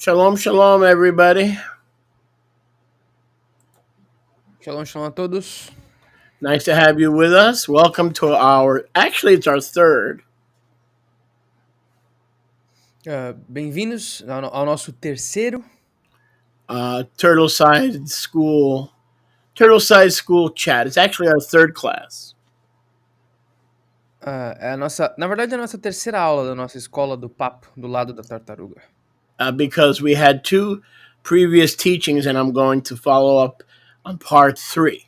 Shalom, shalom, everybody. Shalom, shalom a todos. Nice to have you with us. Welcome to it's our third. Bem-vindos ao nosso terceiro Turtleside School chat. It's actually our third class. na verdade, é a nossa terceira aula da nossa escola do papo, do lado da tartaruga. Because we had two previous teachings and I'm going to follow up on part 3.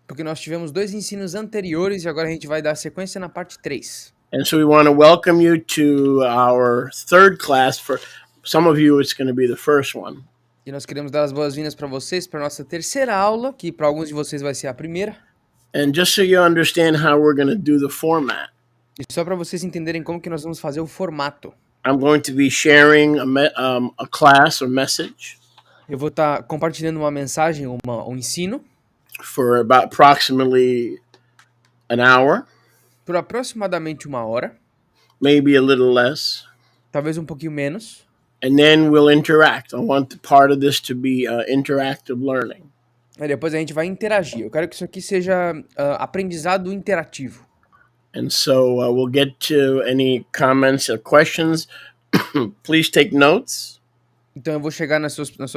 Porque nós tivemos 2 ensinos anteriores e agora a gente vai dar sequência na parte 3. And so we want to welcome you to our third class. For some of you, it's going to be the first one. E nós queremos dar as boas-vindas para vocês para nossa terceira aula, que para alguns de vocês vai ser a primeira. And just so you understand how we're going to do the format. E só para vocês entenderem como que nós vamos fazer o formato. I'm going to be sharing a class or message. Eu vou estar compartilhando uma mensagem, um ensino. For about approximately an hour. Por aproximadamente 1 hora. Maybe a little less. Talvez um pouquinho menos. And then we'll interact. I want part of this to be interactive learning. E depois a gente vai interagir. Eu quero que isso aqui seja aprendizado interativo. And so we'll get to any comments or questions. Please take notes. Então eu vou chegar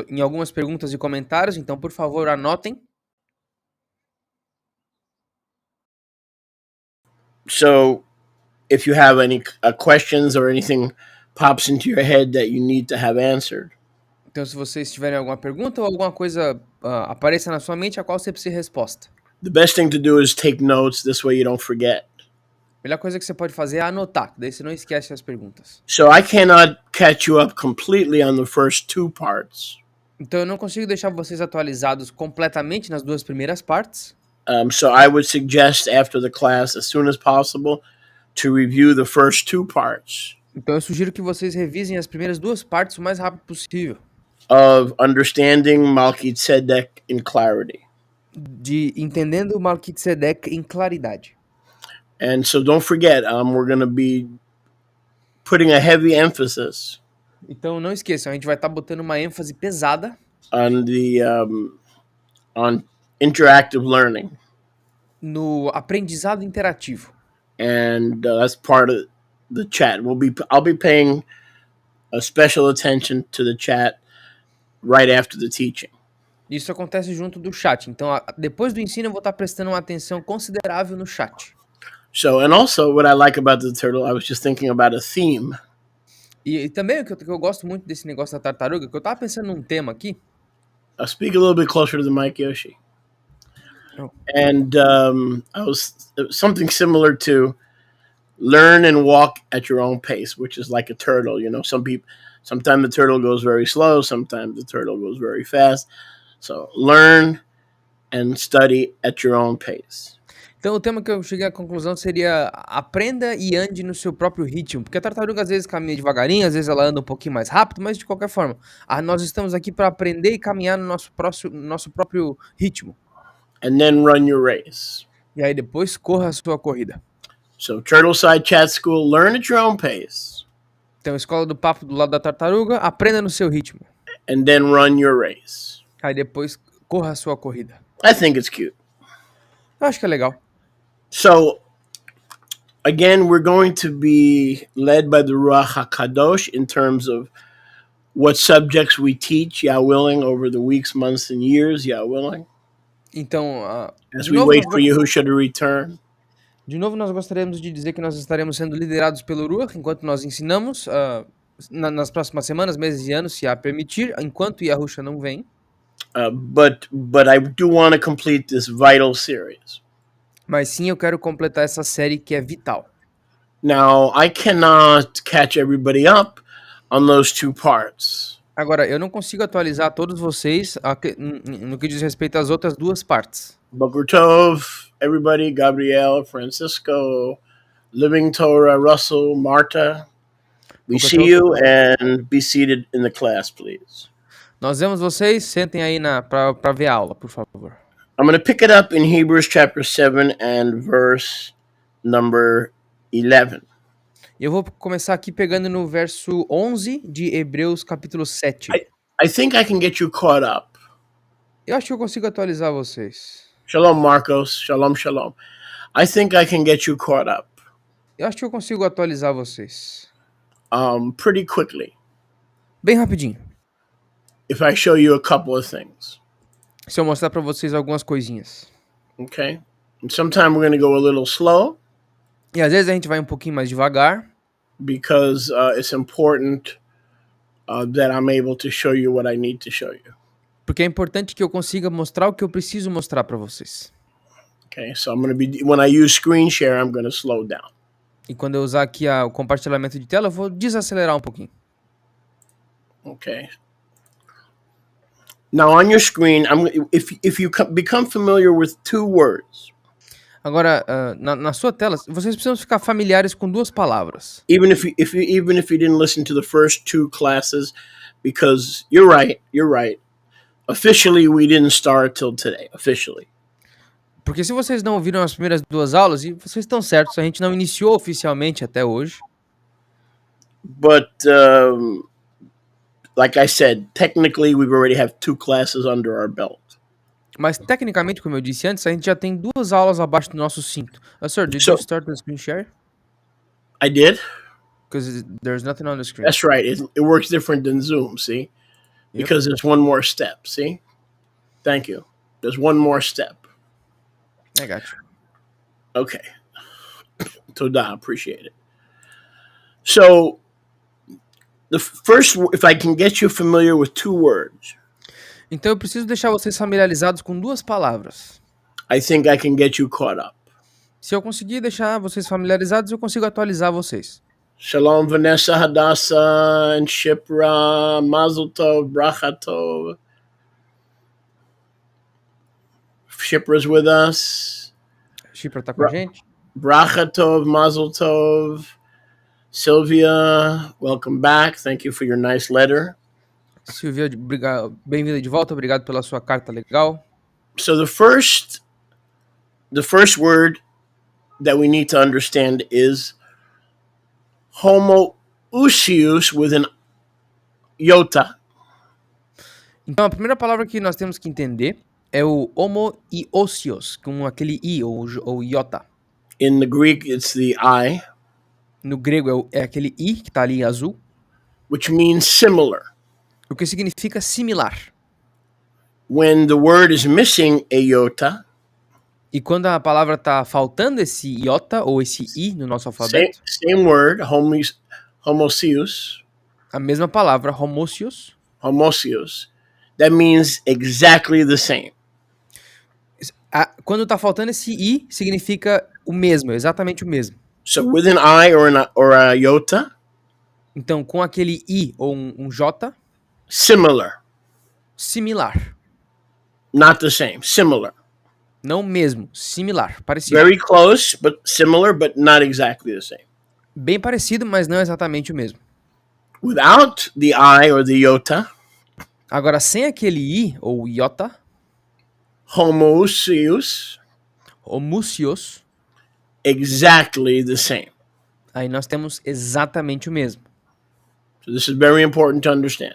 em algumas perguntas e comentários, então por favor anotem. So if you have any questions or anything pops into your head that you need to have answered. Então se vocês tiverem alguma pergunta ou alguma coisa apareça na sua mente a qual você precisa resposta. The best thing to do is take notes, this way you don't forget. A melhor coisa que você pode fazer é anotar, daí você não esquece as perguntas. So I cannot catch you up completely on the first 2 parts. Então eu não consigo deixar vocês atualizados completamente nas 2 primeiras partes. So I would suggest after the class, as soon as possible, to review the first 2 parts. Então eu sugiro que vocês revisem as primeiras 2 partes o mais rápido possível. Of understanding Malki Tzedek in clarity. De entendendo o Malki Tzedek em claridade. And so don't forget, we're going to be putting a heavy emphasis. Então não esqueçam, a gente vai estar botando uma ênfase pesada on interactive learning. No aprendizado interativo. And that's part of the chat. I'll be paying a special attention to the chat right after the teaching. Isso acontece junto do chat. Então, depois do ensino, eu vou estar prestando uma atenção considerável no chat. So, and also what I like about the turtle, I was just thinking about a theme. E também o que eu gosto muito desse negócio da tartaruga, que eu tava pensando num tema aqui. I'll speak a little bit closer to the mic, Yoshi. Oh. And I was something similar to learn and walk at your own pace, which is like a turtle. You know, sometimes the turtle goes very slow, sometimes the turtle goes very fast. So learn and study at your own pace. Então o tema que eu cheguei à conclusão seria aprenda e ande no seu próprio ritmo, porque a tartaruga às vezes caminha devagarinho, às vezes ela anda um pouquinho mais rápido, mas de qualquer forma, nós estamos aqui para aprender e caminhar no nosso próprio ritmo. And then run your race. E aí depois corra a sua corrida. So Turtleside Chat School, learn at your own pace. Então escola do papo do lado da tartaruga, aprenda no seu ritmo. And then run your race. Aí depois corra a sua corrida. I think it's cute. Eu acho que é legal. So, again, we're going to be led by the Ruach HaKadosh in terms of what subjects we teach, Yah willing, over the weeks, months, and years, Yah willing. Então, as we wait for Yahusha to return. De novo, nós gostaríamos de dizer que nós estaremos sendo liderados pelo Ruach enquanto nós ensinamos nas próximas semanas, meses e anos, se Yah permitir, enquanto Yahusha não vem. But I do want to complete this vital series. Mas sim, eu quero completar essa série que é vital. Now, I cannot catch everybody up on those 2 parts. Agora, eu não consigo atualizar todos vocês no que diz respeito às outras 2 partes. Boker Tov, everybody, Gabriel, Francisco, Living Torah, Russell, Marta. We see you and be seated in the class, please. Nós vemos vocês, sentem aí para ver a aula, por favor. I'm going to pick it up in Hebrews chapter 7 and verse number 11. Eu vou começar aqui pegando no verso 11 de Hebreus capítulo 7. I think I can get you caught up. Eu acho que eu consigo atualizar vocês. Shalom, Marcos. Shalom, shalom. I think I can get you caught up. Eu acho que eu consigo atualizar vocês. Pretty quickly. Bem rapidinho. If I show you a couple of things. Se eu mostrar para vocês algumas coisinhas. Okay? And sometime we're going to go a little slow. E às vezes a gente vai um pouquinho mais devagar. Because it's important that I'm able to show you what I need to show you. Porque é importante que eu consiga mostrar o que eu preciso mostrar para vocês. Okay, so I'm going to be, when I use screen share, I'm going to slow down. E quando eu usar aqui o compartilhamento de tela, eu vou desacelerar um pouquinho. Okay. Now on your screen, if you become familiar with two words. Agora, na sua tela, vocês precisam ficar familiares com duas palavras. Even if you didn't listen to the first two classes, because you're right. Officially, we didn't start till today. Officially. Porque se vocês não ouviram as primeiras duas aulas, e vocês estão certos, a gente não iniciou oficialmente até hoje. But like I said, technically we already have two classes under our belt. Mas tecnicamente, como eu disse antes, a gente já tem duas aulas abaixo do nosso cinto. Sir, did you start the screen share? I did. Because there's nothing on the screen. That's right. It works different than Zoom, see? Yep. Because there's one more step, see? Thank you. There's one more step. I got you. Okay. Todah, appreciate it. So, the first, if I can get you familiar with two words. Então eu preciso deixar vocês familiarizados com duas palavras. I think I can get you caught up. Se eu conseguir deixar vocês familiarizados, eu consigo atualizar vocês. Shalom, Vanessa, Hadassah, and Shipra, Mazel Tov, Bracha Tov. Shipra's with us. Shipra tá com a gente. Bracha Tov, Mazel Tov. Sylvia, welcome back. Thank you for your nice letter. Silvia, bem-vinda de volta. Obrigado pela sua carta legal. So the first word that we need to understand is homoousios with an iota. Então a primeira palavra que nós temos que entender é o homoiousios, com aquele i ou iota. In the Greek, it's the I. No grego é aquele i que está ali em azul. Which means similar. O que significa similar. When the word is missing a iota. E quando a palavra está faltando esse iota ou esse i no nosso alfabeto. Same word, homousios. A mesma palavra, homousios. Homousios. That means exactly the same. Quando está faltando esse i, significa o mesmo, exatamente o mesmo. So with an I or a iota. Então, com aquele i ou um j. Similar. Similar. Not the same. Similar. Não mesmo, similar, parecido. Very close, but similar, but not exactly the same. Bem parecido, mas não exatamente o mesmo. Without the I or the iota. Agora, sem aquele i ou iota. Homousios. Exactly the same. Aí nós temos exatamente o mesmo. So this is very important to understand.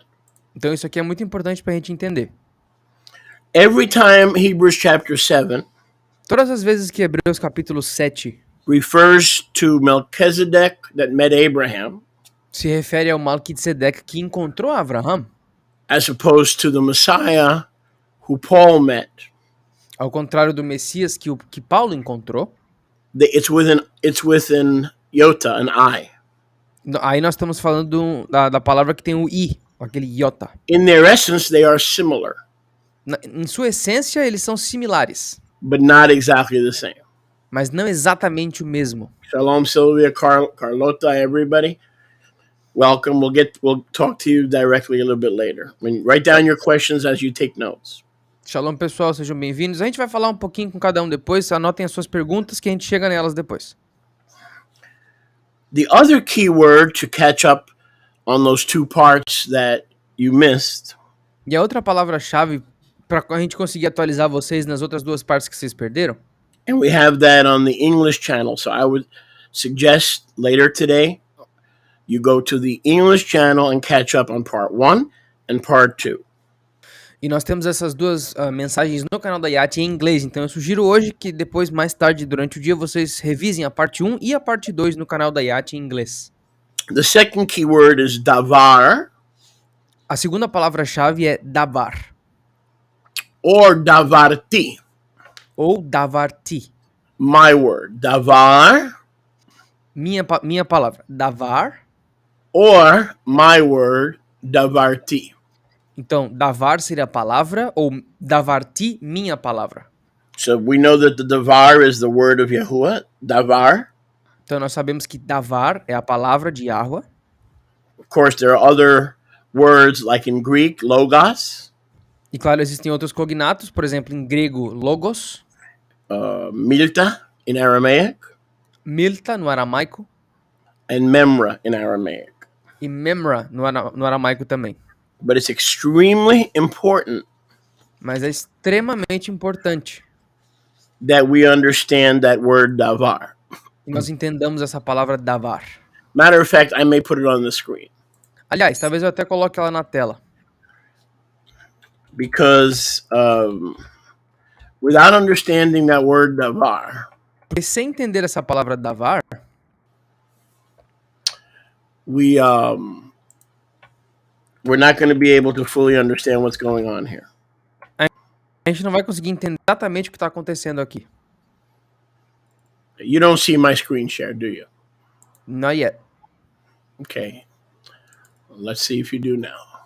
Então isso aqui é muito importante para a gente entender. Every time Hebrews chapter 7 todas as vezes que Hebreus capítulo 7 refers to Melchizedek that met Abraham, se refere ao Malki Tzedek que encontrou Abraham, as opposed to the Messiah who Paul met. Ao contrário do Messias que Paulo encontrou. It's with an iota, an I. Aí nós estamos falando da palavra que tem o i, aquele iota. In their essence, they are similar. Em sua essência, eles são similares. But not exactly the same. Mas não exatamente o mesmo. Shalom, Sylvia, Carlota, everybody. Welcome. We'll talk to you directly a little bit later. Write down your questions as you take notes. Shalom, pessoal, sejam bem-vindos. A gente vai falar um pouquinho com cada um depois. Anotem as suas perguntas que a gente chega nelas depois. The other key word to catch up on those two parts that you missed. E a outra palavra-chave para a gente conseguir atualizar vocês nas outras duas partes que vocês perderam. And we have that on the English channel. So I would suggest later today you go to the English channel and catch up on part 1 and part 2. E nós temos essas duas mensagens no canal da YATI em inglês, então eu sugiro hoje que depois, mais tarde, durante o dia, vocês revisem a parte 1 e a parte 2 no canal da YATI em inglês. The second keyword is davar. A segunda palavra-chave é davar. Or davarti. Ou davarti. My word. Davar. Minha palavra. Davar. Or my word. Davarti. Então, davar seria a palavra, ou davarti, minha palavra. So we know that the davar is the word of Yahuwah. Davar. Então, nós sabemos que davar é a palavra de Yahuwah. Of course, there are other words like in Greek, logos. E claro, existem outros cognatos, por exemplo, em grego, logos. Milta in Aramaic. Milta no aramaico. And memra in Aramaic. E memra no aramaico também. But it's extremely important. Mas é extremamente importante that we understand that word davar. que nós entendamos essa palavra davar. Matter of fact, I may put it on the screen. Aliás, talvez eu até coloque ela na tela. Because without understanding that word davar, porque sem entender essa palavra davar, we're not going to be able to fully understand what's going on here. A gente não vai conseguir entender exatamente o que está acontecendo aqui. You don't see my screen share, do you? Not yet. Okay. Let's see if you do now.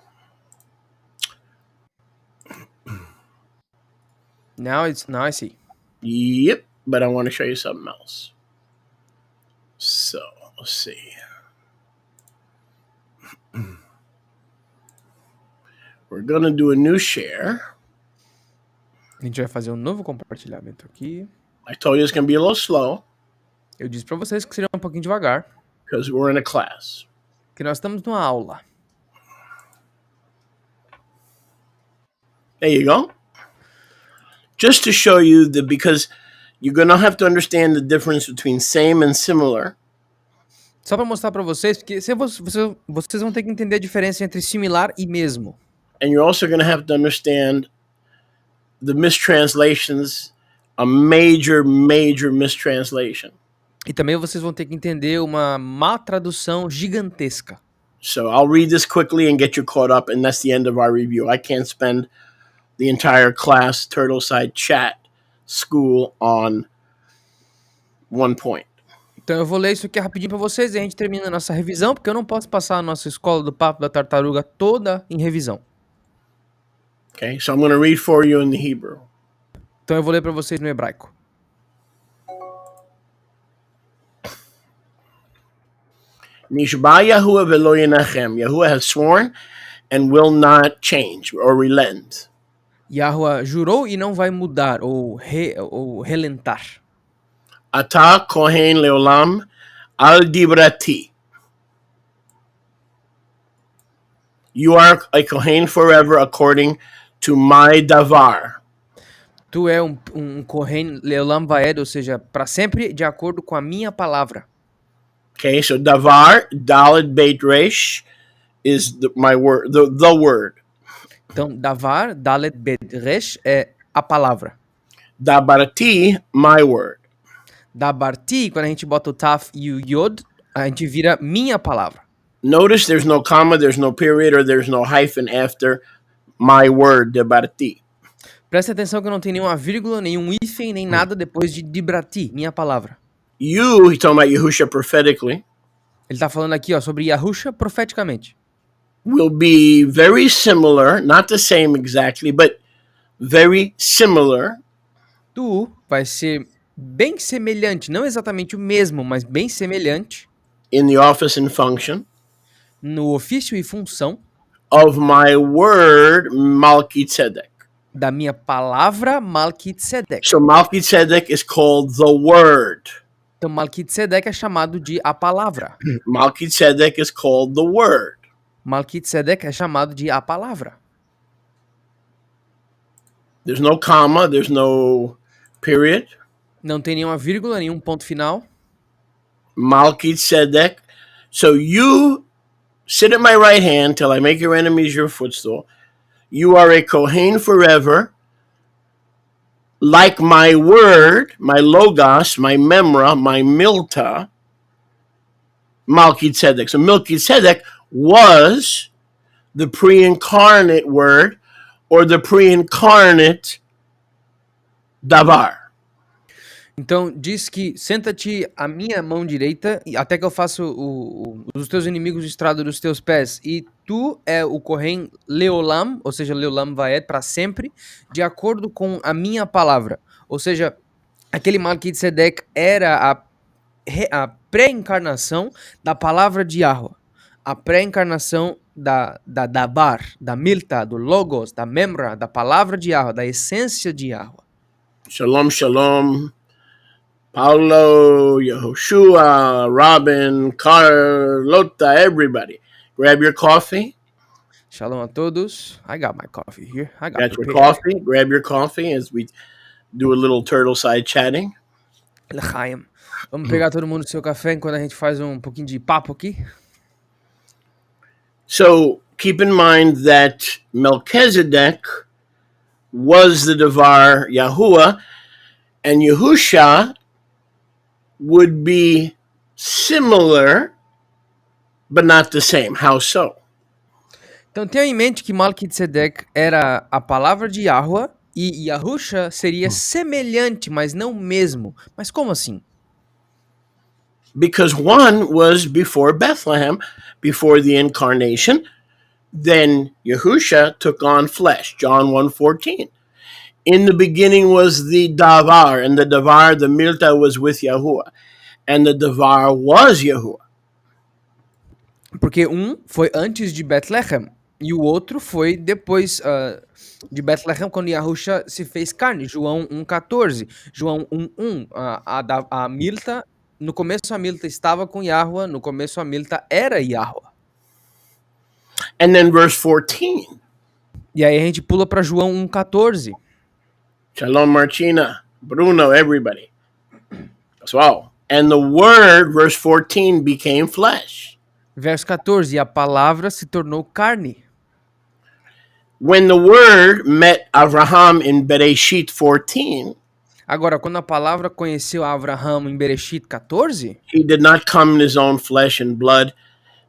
Now I see. Yep, but I want to show you something else. So, let's see. We're going to do a new share. A gente vai fazer um novo compartilhamento aqui. I told you it's going to be a little slow. Eu disse para vocês que seria um pouquinho devagar. Because we're in a class. Que nós estamos numa aula. There you go. Just to show you that, because you're going to have to understand the difference between same and similar. Só para mostrar para vocês, porque vocês vão ter que entender a diferença entre similar e mesmo. And you're also going to have to understand the mistranslations, a major mistranslation. E também vocês vão ter que entender uma má tradução gigantesca. So I'll read this quickly and get you caught up, and that's the end of our review. I can't spend the entire class Turtleside Chat School on one point. Então eu vou ler isso aqui rapidinho para vocês e a gente termina a nossa revisão, porque eu não posso passar a nossa escola do Papo da Tartaruga toda em revisão. Okay, so I'm going to read for you in the Hebrew. Então eu vou ler para vocês no hebraico. Nishba Yahuwah velo yenachem. Yahuwah has sworn and will not change or relent. Yahuwah jurou e não vai mudar ou relentar. Ata kohen leolam al dibrati. You are a kohen forever according to my davar. Tu é um kohen leolam vaed, ou seja, para sempre de acordo com a minha palavra. Okay, so davar, daled beit resh, is my word, the word. Então, davar, dalet bet resh é a palavra. Dabarti, my word. Dabarti, quando a gente bota o taf e o yod, a gente vira minha palavra. Notice there's no comma, there's no period, or there's no hyphen after my word, dabarti. Presta atenção que não tem nenhuma vírgula, nenhum hífen, nem nada depois de dibrati, minha palavra. He's talking about Yahusha prophetically. Ele está falando aqui sobre Yahusha profeticamente. Will be very similar, not the same exactly, but very similar. Tu vai ser bem semelhante, não exatamente o mesmo, mas bem semelhante. In the office and function. No ofício e função. Of my word, Malki Tzedek. Da minha palavra, Malki Tzedek. So Malki Tzedek is called the word. Então Malki Tzedek é chamado de a palavra. Malki Tzedek is called the word. Malki Tzedek é chamado de a palavra. There's no comma, there's no period. Não tem nenhuma vírgula, nenhum ponto final. Malki Tzedek So you sit at my right hand till I make your enemies your footstool. You are a Kohen forever, like my word, my logos, my memra, my milta, Malki Tzedek. So Malki Tzedek was the pre-incarnate word or the pre-incarnate davar. Então diz que senta-te à minha mão direita até que eu faça os teus inimigos estrado dos teus pés. E tu é o Kohen Leolam, ou seja, Leolam Vaed, para sempre, de acordo com a minha palavra. Ou seja, aquele Malki Tzedek era a pré-encarnação da palavra de Yahweh. A pré-encarnação da Dabar, da Milta, do Logos, da Memra, da palavra de Yahweh, da essência de Yahweh. Shalom, shalom. Paulo, Yehoshua, Robin, Carlota, everybody. Grab your coffee. Shalom a todos. I got my coffee here. I got your coffee. Grab your coffee as we do a little turtle side chatting. L'chaim. Vamos pegar todo mundo seu café enquanto a gente faz pouquinho de papo aqui. So keep in mind that Melchizedek was the Devar Yahuwah, and Yahusha would be similar, but not the same. How so? Então tenha em mente que Malki Tzedek era a palavra de Yahweh e Yahusha seria semelhante, mas não mesmo. Mas como assim? Because one was before Bethlehem, before the incarnation. Then Yahusha took on flesh, John 1:14. In the beginning was the Davar, and the Davar, the Milta, was with Yahuwah, and the Davar was Yahuwah. Porque foi antes de Bethlehem e o outro foi depois de Bethlehem, quando Yahusha se fez carne. João 1,14. João 1,1. A Milta, no começo a Milta estava com Yahweh, no começo a Milta era Yahweh. And then verse 14. E aí a gente pula para João 1,14. Shalom, Martina, Bruno, everybody. As well. And the word, verse 14, became flesh. Verso 14. E a palavra se tornou carne. When the word met Abraham in Bereshit 14, agora, quando a palavra conheceu Abraham em Bereshit 14, he did not come in his own flesh and blood.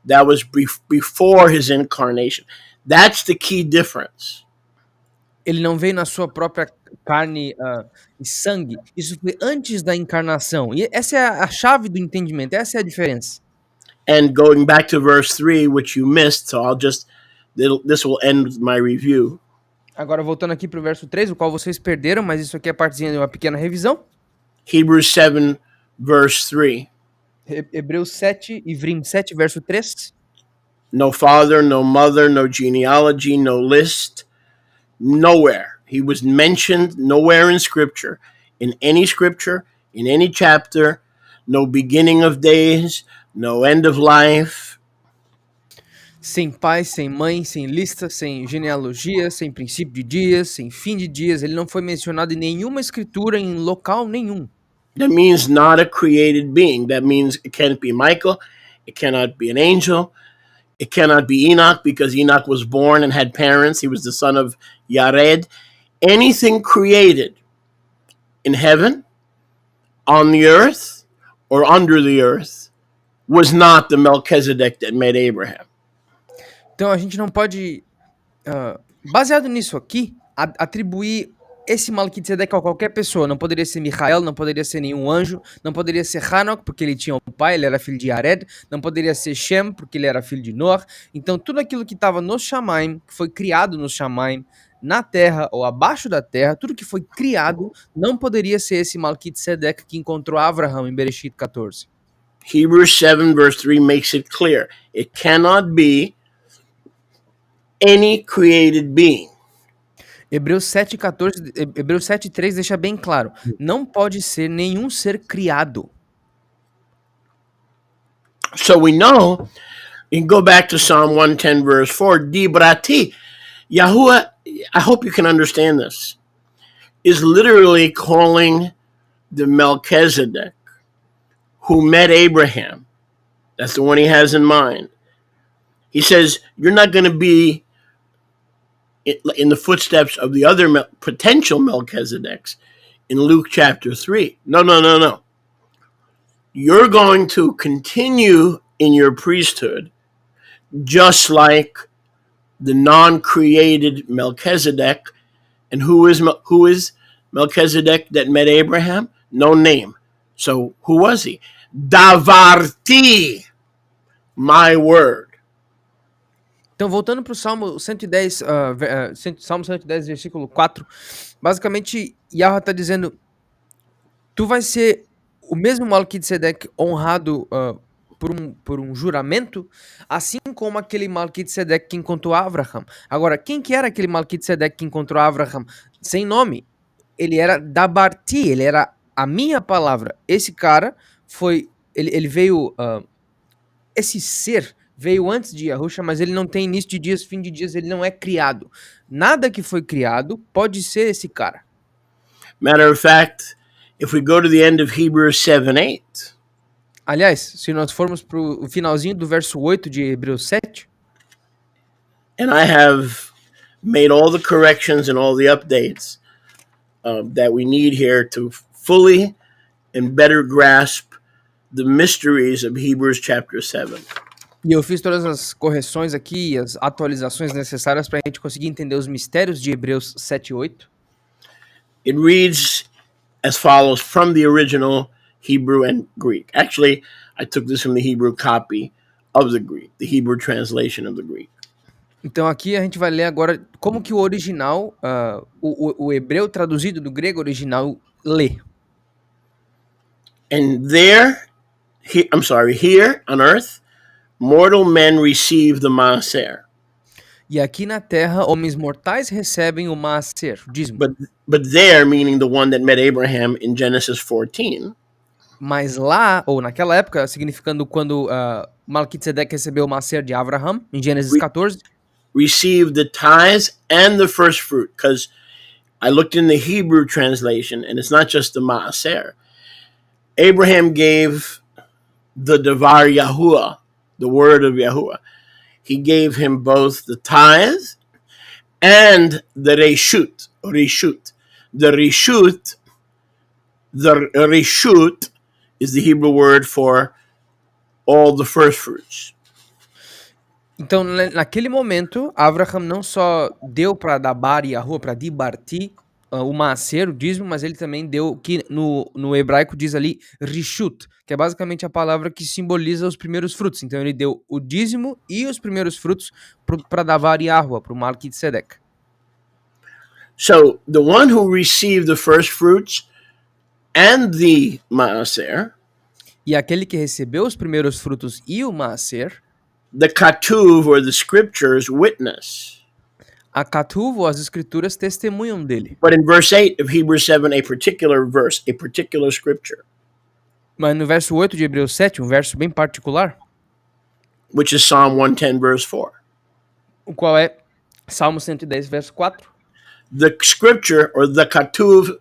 That was before his incarnation. That's the key difference. Ele não veio na sua própria carne e sangue. Isso foi antes da encarnação. E essa é a chave do entendimento. Essa é a diferença. And going back to verse 3, which you missed, so this will end my review. Agora, voltando aqui para o verso 3, o qual vocês perderam, mas isso aqui é partezinha de uma pequena revisão. Hebrews 7, verse 3. Hebreus 7 e Vrim 7, verso 3. No father, no mother, no genealogy, no list, nowhere. He was mentioned nowhere in Scripture, in any chapter, no beginning of days, no end of life. Sem pai, sem mãe, sem lista, sem genealogia, sem princípio de dias, sem fim de dias. Ele não foi mencionado em nenhuma escritura, em local nenhum. That means not a created being. That means it can't be Michael, it cannot be an angel, it cannot be Enoch, because Enoch was born and had parents. He was the son of Yared. Anything created in heaven, on the earth, or under the earth was not the Melchizedek that met Abraham. Então a gente não pode, baseado nisso aqui, atribuir esse Malki Tzedek a qualquer pessoa. Não poderia ser Michael, não poderia ser nenhum anjo, não poderia ser Hanok, porque ele tinha um pai, ele era filho de Yared, não poderia ser Shem, porque ele era filho de Noah. Então tudo aquilo que estava nos Shamaim, que foi criado nos Shamaim, na terra ou abaixo da terra, tudo que foi criado não poderia ser esse Malki Tzedek que encontrou Abraham em Bereshit 14. Hebrews 7 verse 3 makes it clear. It cannot be any created being. Hebreus 7:3 deixa bem claro. Não pode ser nenhum ser criado. So we know, you can go back to Psalm 110 verse 4, Dibrati. Yahuwah, I hope you can understand this, is literally calling the Melchizedek who met Abraham That's the one he has in mind. He says, you're not going to be in the footsteps of the other potential Melchizedeks in Luke chapter 3. No. You're going to continue in your priesthood just like the non-created Melchizedek. And who is Melchizedek that met Abraham? No name. So who was he? Davarti, my word. Então, voltando para o Salmo 110, Salmo 110, versículo 4, basicamente, Yahweh está dizendo, tu vai ser o mesmo Malki de Tzedek honrado por um juramento, assim como aquele Malki de Tzedek que encontrou Abraham. Agora, quem que era aquele Malki de Tzedek que encontrou Abraham? Sem nome. Ele era Dabarti, ele era a minha palavra. Esse cara foi, ele veio, esse ser veio antes de Yahusha, mas ele não tem início de dias, fim de dias, ele não é criado. Nada que foi criado pode ser esse cara. Matter of fact, if we go to the end of Hebrews 7:8. Aliás, se nós formos para o finalzinho do verso 8 de Hebreus 7. And I have made all the corrections and all the updates that we need here to fully and better grasp the mysteries of Hebrews chapter 7. E eu fiz todas as correções aqui, as atualizações necessárias para a gente conseguir entender os mistérios de Hebreus 7 e 8. It reads as follows from the original Hebrew and Greek. Actually, I took this from the Hebrew copy of the Greek, the Hebrew translation of the Greek. Então aqui a gente vai ler agora como que o original, o hebreu traduzido do grego original lê. And here on earth, mortal men receive the maaser. E aqui na terra, homens mortais recebem o maaser, o dízimo. But there, meaning the one that met Abraham in Genesis 14. Mas lá, ou naquela época, significando quando Malki Tzedek recebeu o maaser de Abraham, em Gênesis 14. Received the tithes and the first fruit, because I looked in the Hebrew translation, and it's not just the maaser. Abraham gave the Devar Yahuwah, the word of Yahuwah. He gave him both the tithes and the reshut. The reshut is the Hebrew word for all the first fruits. Então, naquele momento, Abraham não só deu para Dabar e Yahuwah, para Dibarti, o maaser, o dízimo, mas ele também deu, que no hebraico diz ali, rishut, que é basicamente a palavra que simboliza os primeiros frutos. Então ele deu o dízimo e os primeiros frutos para Davar e Yahuwah, para o Malki Tzedek. So, the one who received the first fruits and the maaser, e aquele que recebeu os primeiros frutos e o maaser, the katuv, or the scriptures, witness. A katuv, ou as escrituras, testemunham dele. But in verse 8 of Hebrews 7, a particular verse, a particular scripture. Mas no verso 8 de Hebreus 7, um verso bem particular, which is Psalm 110, verse 4. O qual é Salmo 110, verso 4. The scripture, or the katuv,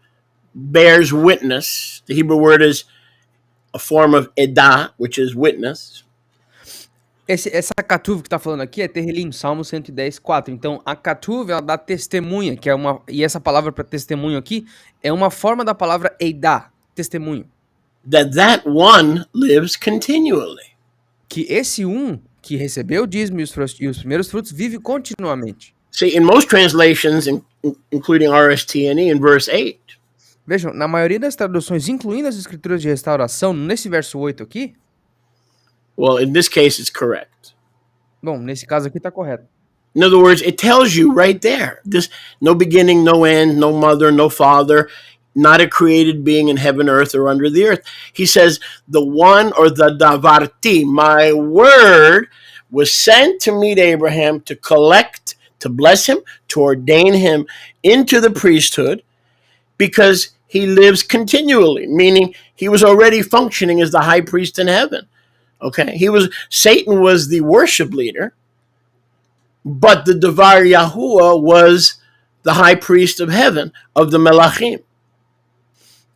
bears witness. The Hebrew word is a form of edah, which is witness. Essa katuv que está falando aqui é Terrilim, Salmo 110, 4. Então, a katuv, ela dá testemunha, que é uma... E essa palavra para testemunho aqui é uma forma da palavra edah, testemunho. That one lives continually. Que esse que recebeu o dízimo e os primeiros frutos vive continuamente. See, in most translations, including RSTNE, in verse 8. Vejam, na maioria das traduções, incluindo as escrituras de restauração, nesse verso 8 aqui. Well, in this case, it's correct. Bom, nesse caso aqui está correto. In other words, it tells you right there. This no beginning, no end, no mother, no father, not a created being in heaven, earth, or under the earth. He says, the one, or the davarti, my word, was sent to meet Abraham to collect, to bless him, to ordain him into the priesthood, because he lives continually, meaning he was already functioning as the high priest in heaven. Okay, Satan was the worship leader, but the Devar Yahuwah was the high priest of heaven, of the Melachim.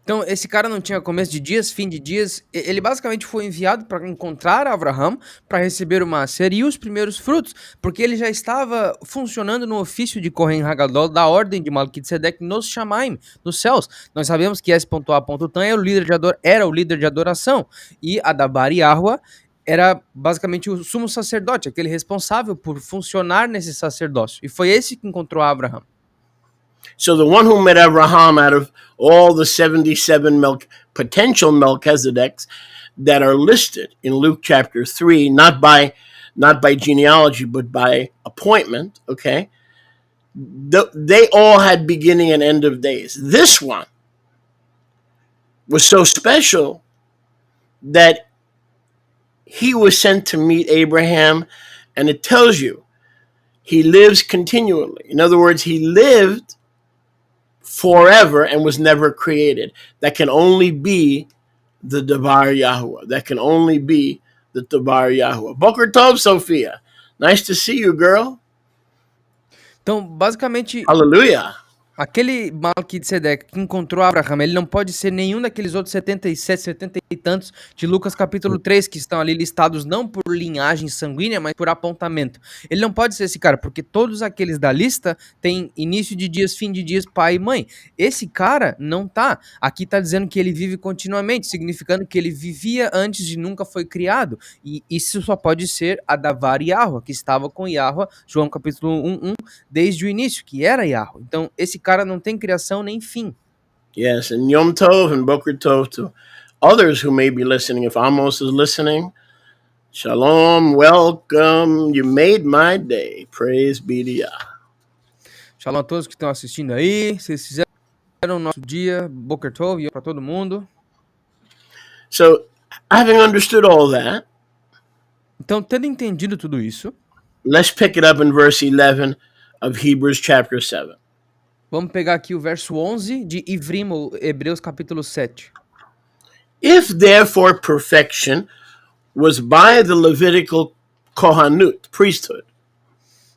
Então, esse cara não tinha começo de dias, fim de dias. Ele basicamente foi enviado para encontrar Abraham, para receber o Maaser e os primeiros frutos, porque ele já estava funcionando no ofício de Kohen Hagadol da ordem de Malki Tzedek nos Shamaim, nos céus. Nós sabemos que S.A.Tan era o líder de adoração, e Adabar Yahua era basicamente o sumo sacerdote, aquele responsável por funcionar nesse sacerdócio. E foi esse que encontrou Abraham. So the one who met Abraham out of all the 77 potential Melchizedeks that are listed in Luke chapter 3, not by genealogy, but by appointment, okay? They all had beginning and end of days. This one was so special that he was sent to meet Abraham, and it tells you he lives continually. In other words, he lived forever and was never created. That can only be the Dabar Yahuwah. That can only be the Dabar Yahuwah. Boker Tov, Sophia. Nice to see you, girl. Então, basicamente, Hallelujah. aquele Malki Tzedek que encontrou Abraham, ele não pode ser nenhum daqueles outros 77, 70 e tantos de Lucas capítulo 3, que estão ali listados não por linhagem sanguínea, mas por apontamento. Ele não pode ser esse cara, porque todos aqueles da lista têm início de dias, fim de dias, pai e mãe. Esse cara não tá. Aqui tá dizendo que ele vive continuamente, significando que ele vivia antes de nunca foi criado. E isso só pode ser Adavar Yahua, que estava com Yahua, João capítulo 1, desde o início, que era Yahua. Então, esse cara não tem criação nem fim. Yes, and Yom Tov and Boker Tov to others who may be listening. If Amos is listening, Shalom, welcome. You made my day. Praise be to Yah. Shalom a todos que estão assistindo aí. Vocês fizeram o nosso dia. Boker Tov e para todo mundo. So, having understood all that, então, tendo entendido tudo isso, let's pick it up in verse 11 of Hebrews chapter 7. Vamos pegar aqui o verso 11 de Ivrim, Hebreus capítulo 7. If therefore perfection was by the Levitical Kohanut, priesthood.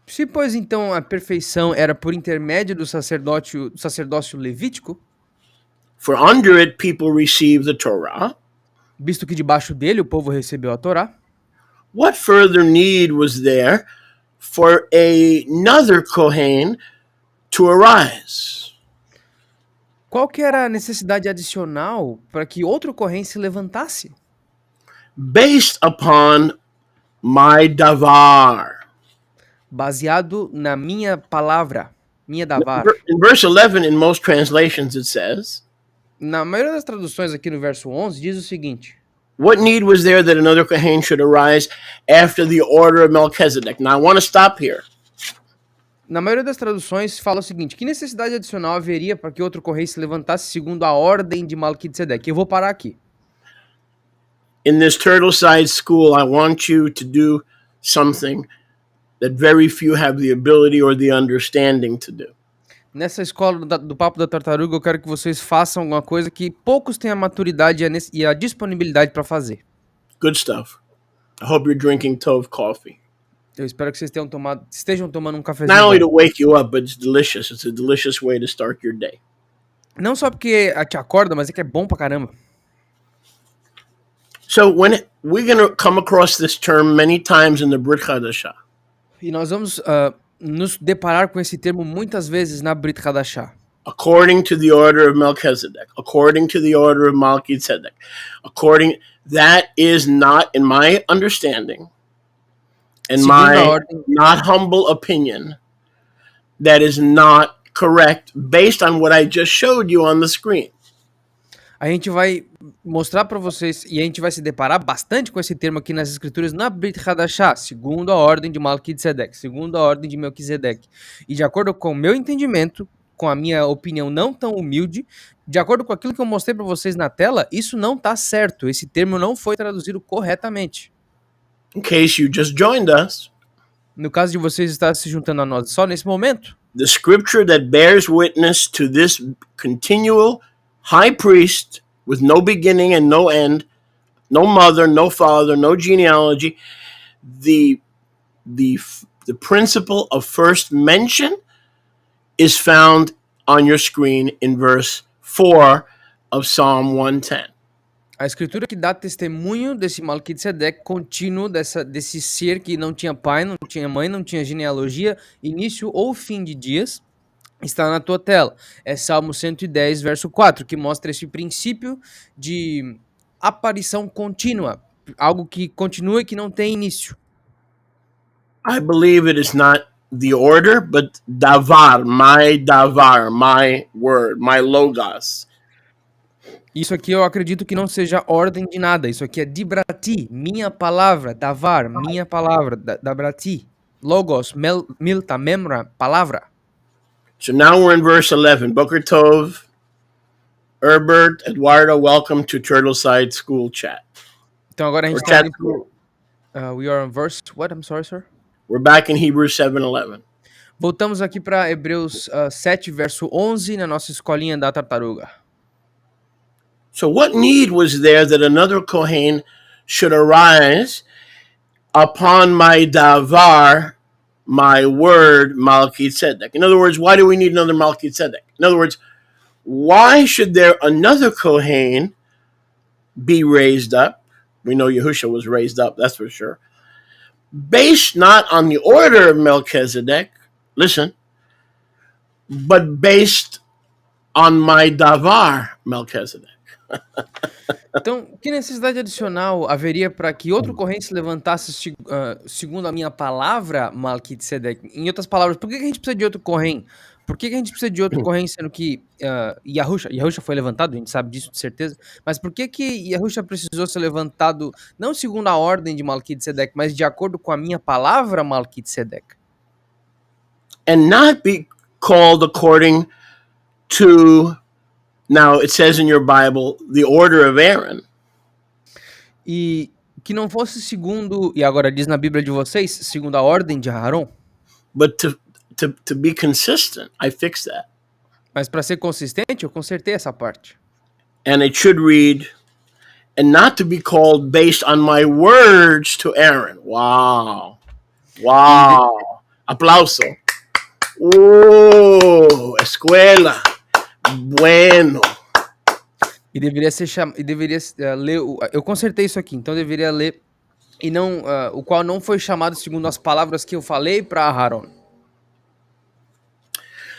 Se, pois, então a perfeição era por intermédio do sacerdócio levítico, for under it people received the Torah, visto que debaixo dele o povo recebeu a Torá, what further need was there for another Kohen to arise? Qual que era a necessidade adicional para que outro Kohen se levantasse? Based upon my davar. Baseado na minha palavra, minha davar. In verse 11, in most translations it says, na maioria das traduções aqui no verso 11 diz o seguinte: what need was there that another Kohen should arise after the order of Melchizedek? Now I want to stop here. Na maioria das traduções fala o seguinte: que necessidade adicional haveria para que outro Kohen se levantasse segundo a ordem de Malki Tzedek? Eu vou parar aqui. In this turtle-side school, I want you to do something that very few have the ability or the understanding to do. Nessa escola do Papo da Tartaruga, eu quero que vocês façam alguma coisa que poucos têm a maturidade e a disponibilidade para fazer. Good stuff. I hope you're drinking Tov coffee. Eu espero que vocês estejam tomando um cafezinho. Not only to wake you up, but it's delicious. It's a delicious way to start your day. Não só porque te acorda, mas é que é bom pra caramba. So when we're going to come across this term many times in the Brit Hadashah. E nós vamos nos deparar com esse termo muitas vezes na Brit Hadashah. According to the order of Melchizedek, according to the order of Malki Tzedek, that is not, in my understanding, in my not humble opinion, that is not correct based on what I just showed you on the screen. A gente vai mostrar para vocês e a gente vai se deparar bastante com esse termo aqui nas escrituras na Brit Hadashah, segundo a ordem de Malki Tzedek, segundo a ordem de Melquisedeque. E de acordo com o meu entendimento, com a minha opinião não tão humilde, de acordo com aquilo que eu mostrei para vocês na tela, isso não está certo. Esse termo não foi traduzido corretamente. In case you just joined us, no caso de vocês estar se juntando a nós só nesse momento, the scripture that bears witness to this continual high priest with no beginning and no end, no mother, no father, no genealogy, the principle of first mention is found on your screen in verse 4 of Psalm 110. A escritura que dá testemunho desse Malki Tzedek contínuo, desse ser que não tinha pai, não tinha mãe, não tinha genealogia, início ou fim de dias, está na tua tela. É Salmo 110, verso 4, que mostra esse princípio de aparição contínua, algo que continua e que não tem início. I believe it is not the order, but davar, my word, my logos. Isso aqui eu acredito que não seja ordem de nada. Isso aqui é dibrati, minha palavra, davar, minha palavra, dabrati, logos, milta, memra, palavra. So now we're in verse 11. Boker Tov, Herbert, Eduardo, welcome to Turtleside School Chat. Então agora a gente está indo pro... we are on verse... What? I'm sorry, sir? We're back in Hebrews 7:11. Voltamos aqui para Hebreus 7, verso 11, na nossa escolinha da tartaruga. So what need was there that another Kohen should arise upon my davar, my word, Malki Tzedek? In other words, why do we need another Malki Tzedek? In other words, why should there another Kohen be raised up? We know Yahusha was raised up, that's for sure. Based not on the order of Melchizedek, listen, but based on my davar, Melchizedek. Então, que necessidade adicional haveria para que outro corrente se levantasse segundo a minha palavra, Malki Tzedek? Em outras palavras, por que a gente precisa de outro corrente? Por que a gente precisa de outro corrente, sendo que Yahusha foi levantado, a gente sabe disso de certeza, mas por que Yahusha precisou ser levantado não segundo a ordem de Malki Tzedek, mas de acordo com a minha palavra, Malki Tzedek? And not be called according to, now it says in your Bible, the order of Aaron. E que não fosse segundo, e agora diz na Bíblia de vocês, segundo a ordem de Aaron. But to be consistent, I fixed that. Mas para ser consistente, eu consertei essa parte. And it should read, and not to be called based on my words to Aaron. Wow. Wow. Aplauso. Oh, escuela. Bueno. E deveria ser ler. Eu consertei isso aqui, então deveria ler. E não, o qual não foi chamado segundo as palavras que eu falei para Aaron.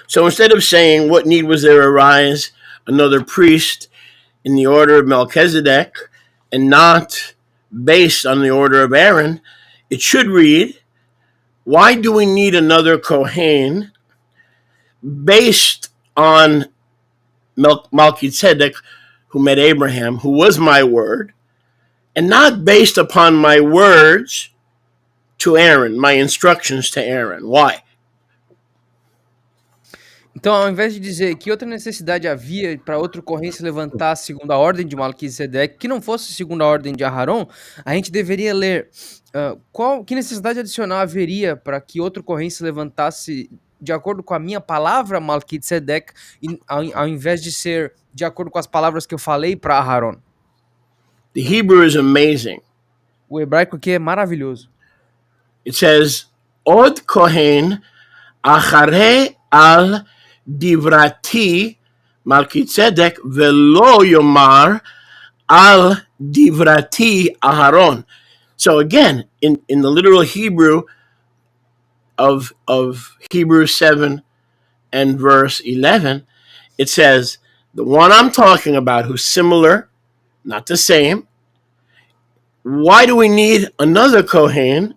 So instead of saying, what need was there arise another priest in the order of Melchizedek and not based on the order of Aaron, it should read, why do we need another Kohen based on Melchizedek, who met Abraham, who was my word, and not based upon my words to Aaron, my instructions to Aaron? Why? Então, ao invés de dizer que outra necessidade havia para outro corrente se levantar segundo a ordem de Malquisedeque, que não fosse segundo a ordem de Aharon, a gente deveria ler que necessidade adicional haveria para que outro corrente se levantasse de acordo com a minha palavra, Malquisedeque, ao invés de ser de acordo com as palavras que eu falei para Aharon. The Hebrew is amazing. O hebraico aqui é maravilhoso. It says, Od Kohen achare al divrati Malkitzedek velo yomar al divrati Aharon. So again, in the literal Hebrew of Hebrews 7 and verse 11, it says, the one I'm talking about who's similar, not the same. Why do we need another Kohen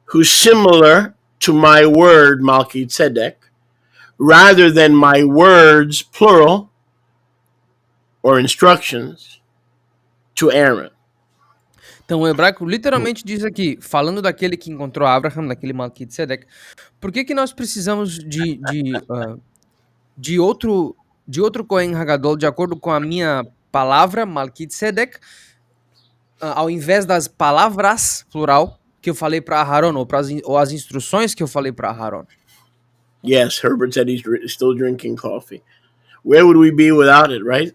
who's similar to my word, Malki Tzedek, rather than my words, plural, or instructions, to Aaron? Então o hebraico literalmente diz aqui, falando daquele que encontrou Abraham, daquele Malki Tzedek, por que nós precisamos de outro Kohen Hagadol de acordo com a minha palavra, Malki Tzedek, ao invés das palavras, plural, que eu falei para Aharon, ou as instruções que eu falei para Aharon? Yes, Herbert said he's still drinking coffee. Where would we be without it, right?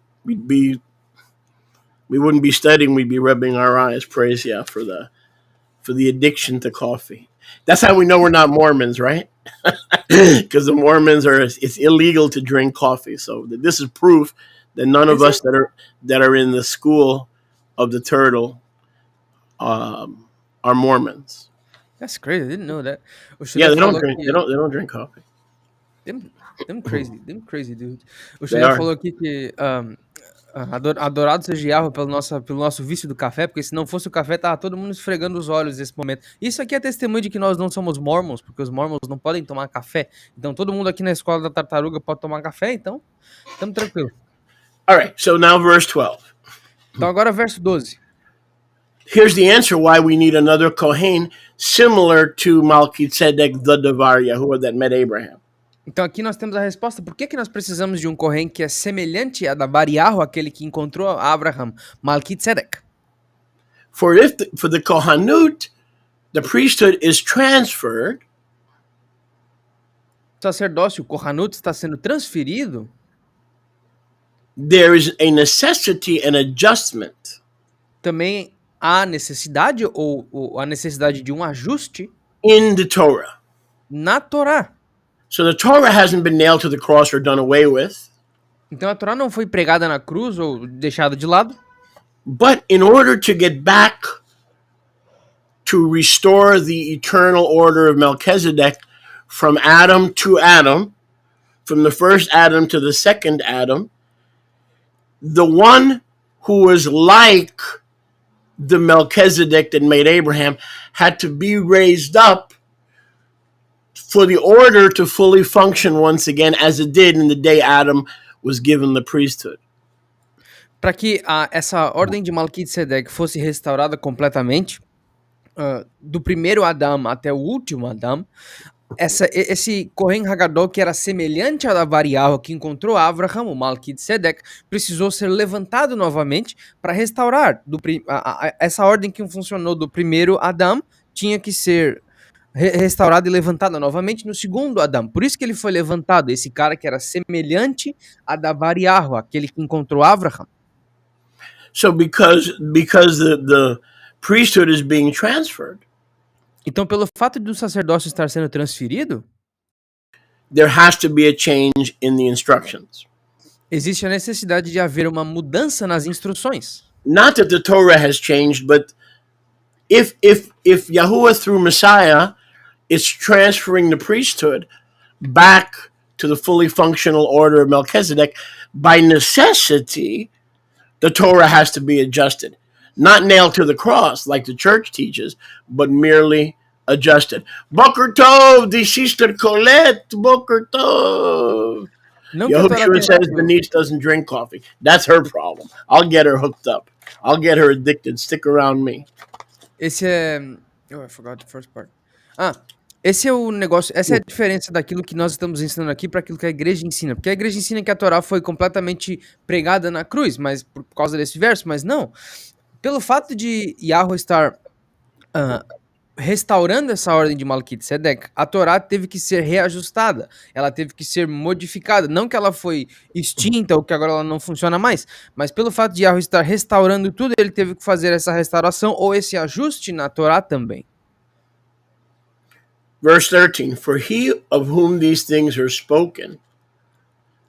We wouldn't be studying, we'd be rubbing our eyes. Praise Yah for the addiction to coffee. That's how we know we're not Mormons, right? Because the Mormons it's illegal to drink coffee. So this is proof then none of us that are in the school of the turtle are Mormons. That's crazy. I didn't know that. O Yeah, Tzedek falou que they don't drink coffee. them crazy dude. O They Tzedek are. falou aqui que adorado seja Yahweh pelo nosso vício do café, porque se não fosse o café, tava todo mundo esfregando os olhos nesse momento. Isso aqui é testemunho de que nós não somos mormons, porque os mormons não podem tomar café. Então todo mundo aqui na escola da tartaruga pode tomar café, então estamos tranquilos. All right, so now verse 12. Então agora verso 12. Here's the answer why we need another Kohen similar to Malki, Tzedek, the Davar Yahuwah that met Abraham. Então aqui nós temos a resposta. Por que nós precisamos de um Kohen que é semelhante a da Bariarro, aquele que encontrou Abraham, Malki Tzedek? For the Kohanut, the priesthood is transferred. O sacerdócio, o Kohanut, está sendo transferido. There is a necessity and adjustment. Também há necessidade ou a necessidade de um ajuste in the Torah. Na Torá. So the Torah hasn't been nailed to the cross or done away with. Então a Torá não foi pregada na cruz ou deixada de lado. But in order to get back to restore the eternal order of Melchizedek from Adam to Adam, from the first Adam to the second Adam, the one who was like the Melchizedek that made Abraham had to be raised up for the order to fully function once again as it did in the day Adam was given the priesthood. Para que essa ordem de Malki-Tzedek fosse restaurada completamente, do primeiro Adão até o último Adão, esse Kohen Hagadol, que era semelhante a da Bariarro, que encontrou Abraham, o Malki-Tzedek, precisou ser levantado novamente para restaurar. Essa ordem que funcionou do primeiro Adão tinha que ser restaurada e levantada novamente no segundo Adão. Por isso que ele foi levantado, esse cara que era semelhante a da Bariarro, aquele que encontrou Abraham. So because the priesthood is being transferred, então, pelo fato do sacerdócio estar sendo transferido, there has to be a change in the instructions. Existe a necessidade de haver uma mudança nas instruções. Not that the Torah has changed, but if Yahuwah through Messiah is transferring the priesthood back to the fully functional order of Melchizedek, by necessity, the Torah has to be adjusted. Not nailed to the cross like the church teaches, but merely adjusted. Boker Tov, the sister Colette, Boker Tov. Yahushua says Denise doesn't drink coffee. That's her problem. I'll get her hooked up. I'll get her addicted. Stick around me. Esse é... Oh, I forgot the first part. Esse é o negócio, essa é a diferença daquilo que nós estamos ensinando aqui para aquilo que a igreja ensina. Porque a igreja ensina que a Torá foi completamente pregada na cruz, mas por causa desse verso, mas não. Pelo fato de Yahweh estar restaurando essa ordem de Malki-Tzedek, a Torá teve que ser reajustada, ela teve que ser modificada. Não que ela foi extinta ou que agora ela não funciona mais, mas pelo fato de Yahweh estar restaurando tudo, ele teve que fazer essa restauração ou esse ajuste na Torá também. Verse 13, for he of whom these things are spoken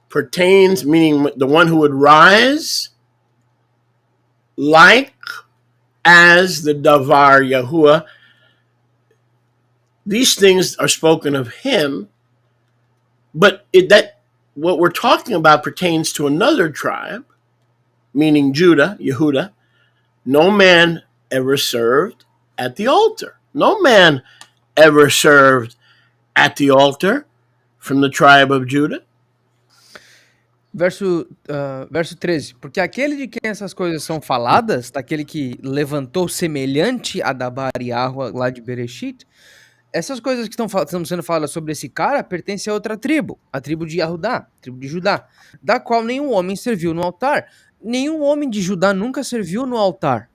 pertains, meaning the one who would rise like as the Davar Yahuwah. These things are spoken of him, but what we're talking about pertains to another tribe, meaning Judah, Yehuda. No man ever served at the altar. No man ever served at the altar from the tribe of Judah. Verso 13. Porque aquele de quem essas coisas são faladas, daquele que levantou semelhante a da Bariarro lá de Bereshit, essas coisas que estão sendo faladas sobre esse cara pertencem a outra tribo, a tribo de Yahudá, a tribo de Judá, da qual nenhum homem serviu no altar. Nenhum homem de Judá nunca serviu no altar.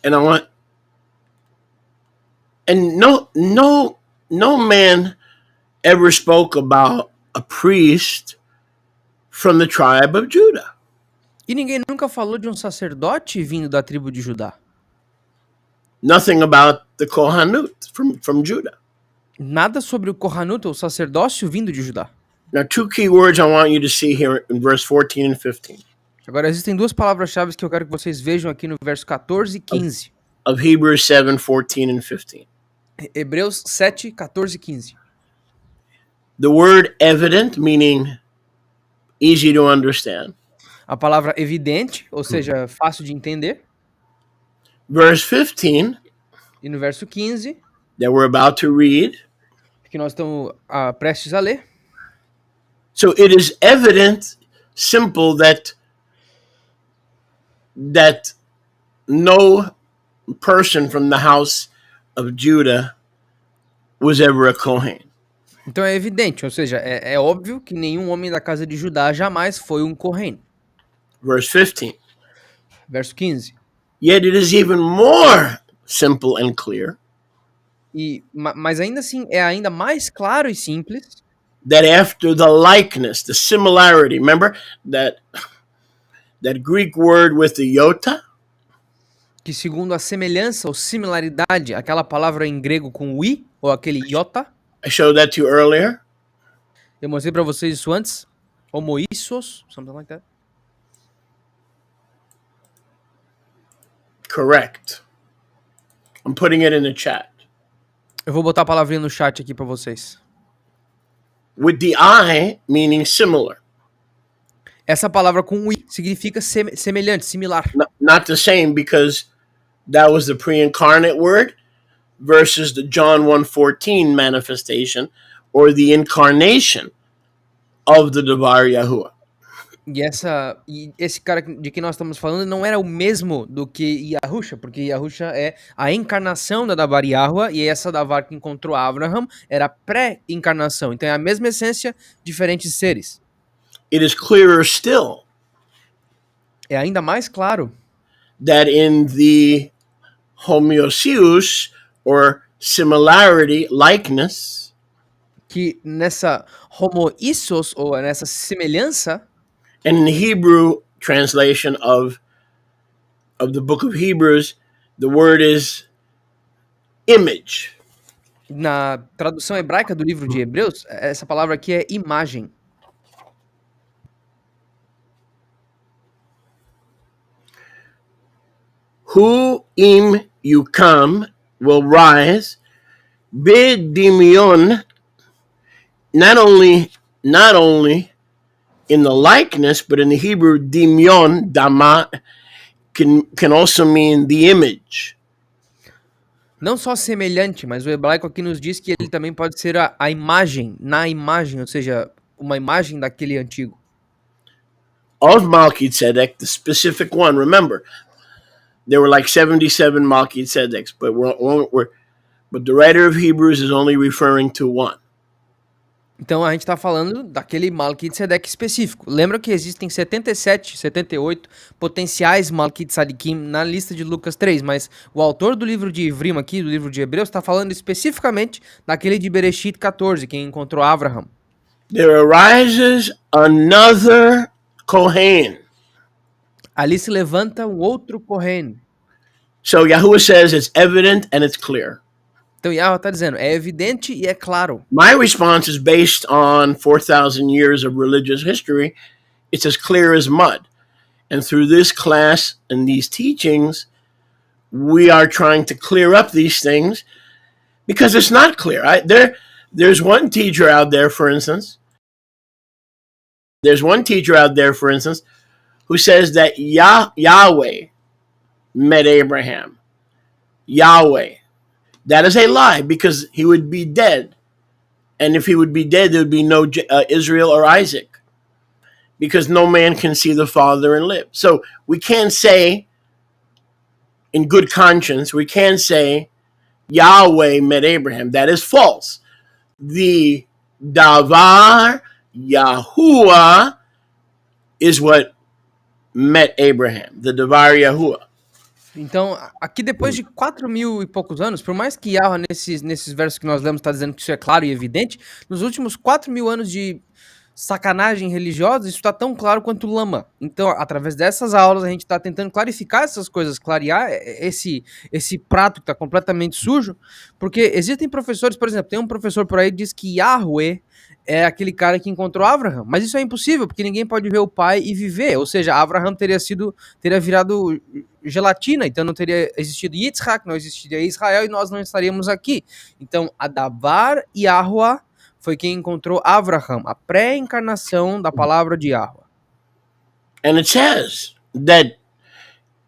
And no man ever spoke about a priest from the tribe of Judah. E ninguém nunca falou de um sacerdote vindo da tribo de Judá. Nothing about the Kohanut from Judah. Nada sobre o Kohanut, o sacerdócio vindo de Judá. Now, two key words I want you to see here in verse 14 and 15 Agora, existem duas palavras-chave que eu quero que vocês vejam aqui no verso 14 e 15. of Hebrews 7, 14 and 15. Hebreus 7, 14 e 15. The word evident, meaning easy to understand. A palavra evidente, ou seja, fácil de entender. Verse 15, E no verso 15, that we're about to read. que nós estamos prestes a ler. So it is evident, simple, that no person from the house of Judah was ever a Kohen. Então é evidente, ou seja, é óbvio que nenhum homem da casa de Judá jamais foi um Kohen. Verse 15. Verso 15. Yet it is even more simple and clear Mas ainda assim é ainda mais claro e simples that after the likeness, the similarity, remember that Greek word with the iota? Que segundo a semelhança ou similaridade, aquela palavra em grego com o i, ou aquele iota. I showed that to you earlier. Eu mostrei para vocês isso antes. Homoissos, something like that. Correct. I'm putting it in the chat. Eu vou botar a palavrinha no chat aqui para vocês. With the I meaning similar. Essa palavra com o i significa semelhante, similar. Not the same, because that was the pre-incarnate word versus the John 1:14 manifestation or the incarnation of the Devar Yahuwah. E esse cara de que nós estamos falando não era o mesmo do que Yahusha, porque Yahusha é a encarnação da Davar Yahuwah, e essa Davar que encontrou Abraham era pré-encarnação. Então é a mesma essência, diferentes seres. It is clearer still. É ainda mais claro That in the homoousios, or similarity, likeness, que nessa homoissos, ou nessa semelhança, and in the Hebrew translation of the book of Hebrews, the word is image. na tradução hebraica do livro de Hebreus, essa palavra aqui é imagem. Who im yukam will rise, bidimion, not only in the likeness, but in the Hebrew, dimion, dama, can also mean the image. Não só semelhante, mas o hebraico aqui nos diz que ele também pode ser a imagem, na imagem, ou seja, uma imagem daquele antigo. Of Malki Tzedek, the specific one. Remember, there were like 77 Malki Tzedeks, but the writer of Hebrews is only referring to one. Então a gente está falando daquele Malki Tzedek específico. Lembra que existem 77, 78 potenciais Malki Tzadikim na lista de Lucas 3, mas o autor do livro de Ivrim aqui, do livro de Hebreus, está falando especificamente daquele de Bereshit 14, quem encontrou Abraham. There arises another Kohen. Ali se levanta um outro Kohen. So Yahuwah says it's evident and it's clear. Então Yahweh está dizendo, é evidente e é claro. My response is based on 4,000 years of religious history. It's as clear as mud. And through this class and these teachings, we are trying to clear up these things because it's not clear. There's one teacher out there, for instance. Who says that Yahweh met Abraham. Yahweh. That is a lie, because he would be dead. And if he would be dead, there would be no Israel or Isaac, because no man can see the Father and live. So we can't say, in good conscience, we can't say Yahweh met Abraham. That is false. The Davar Yahuwah is what met Abraham. The Davar Yahuwah. Então, aqui depois de 4.000 e poucos anos, por mais que Yahweh nesses versos que nós lemos está dizendo que isso é claro e evidente, nos últimos 4.000 anos de sacanagem religiosa, isso está tão claro quanto lama. Então, através dessas aulas, a gente está tentando clarificar essas coisas, clarear esse prato que está completamente sujo, porque existem professores, por exemplo, tem um professor por aí que diz que Yahweh é aquele cara que encontrou Abraham, mas isso é impossível, porque ninguém pode ver o pai e viver, ou seja, Abraham teria virado gelatina, então não teria existido Yitzhak, não existiria Israel e nós não estaríamos aqui. Então, Adavar Yahweh foi quem encontrou Abraham, a pré-encarnação da palavra de Yahweh. And it says that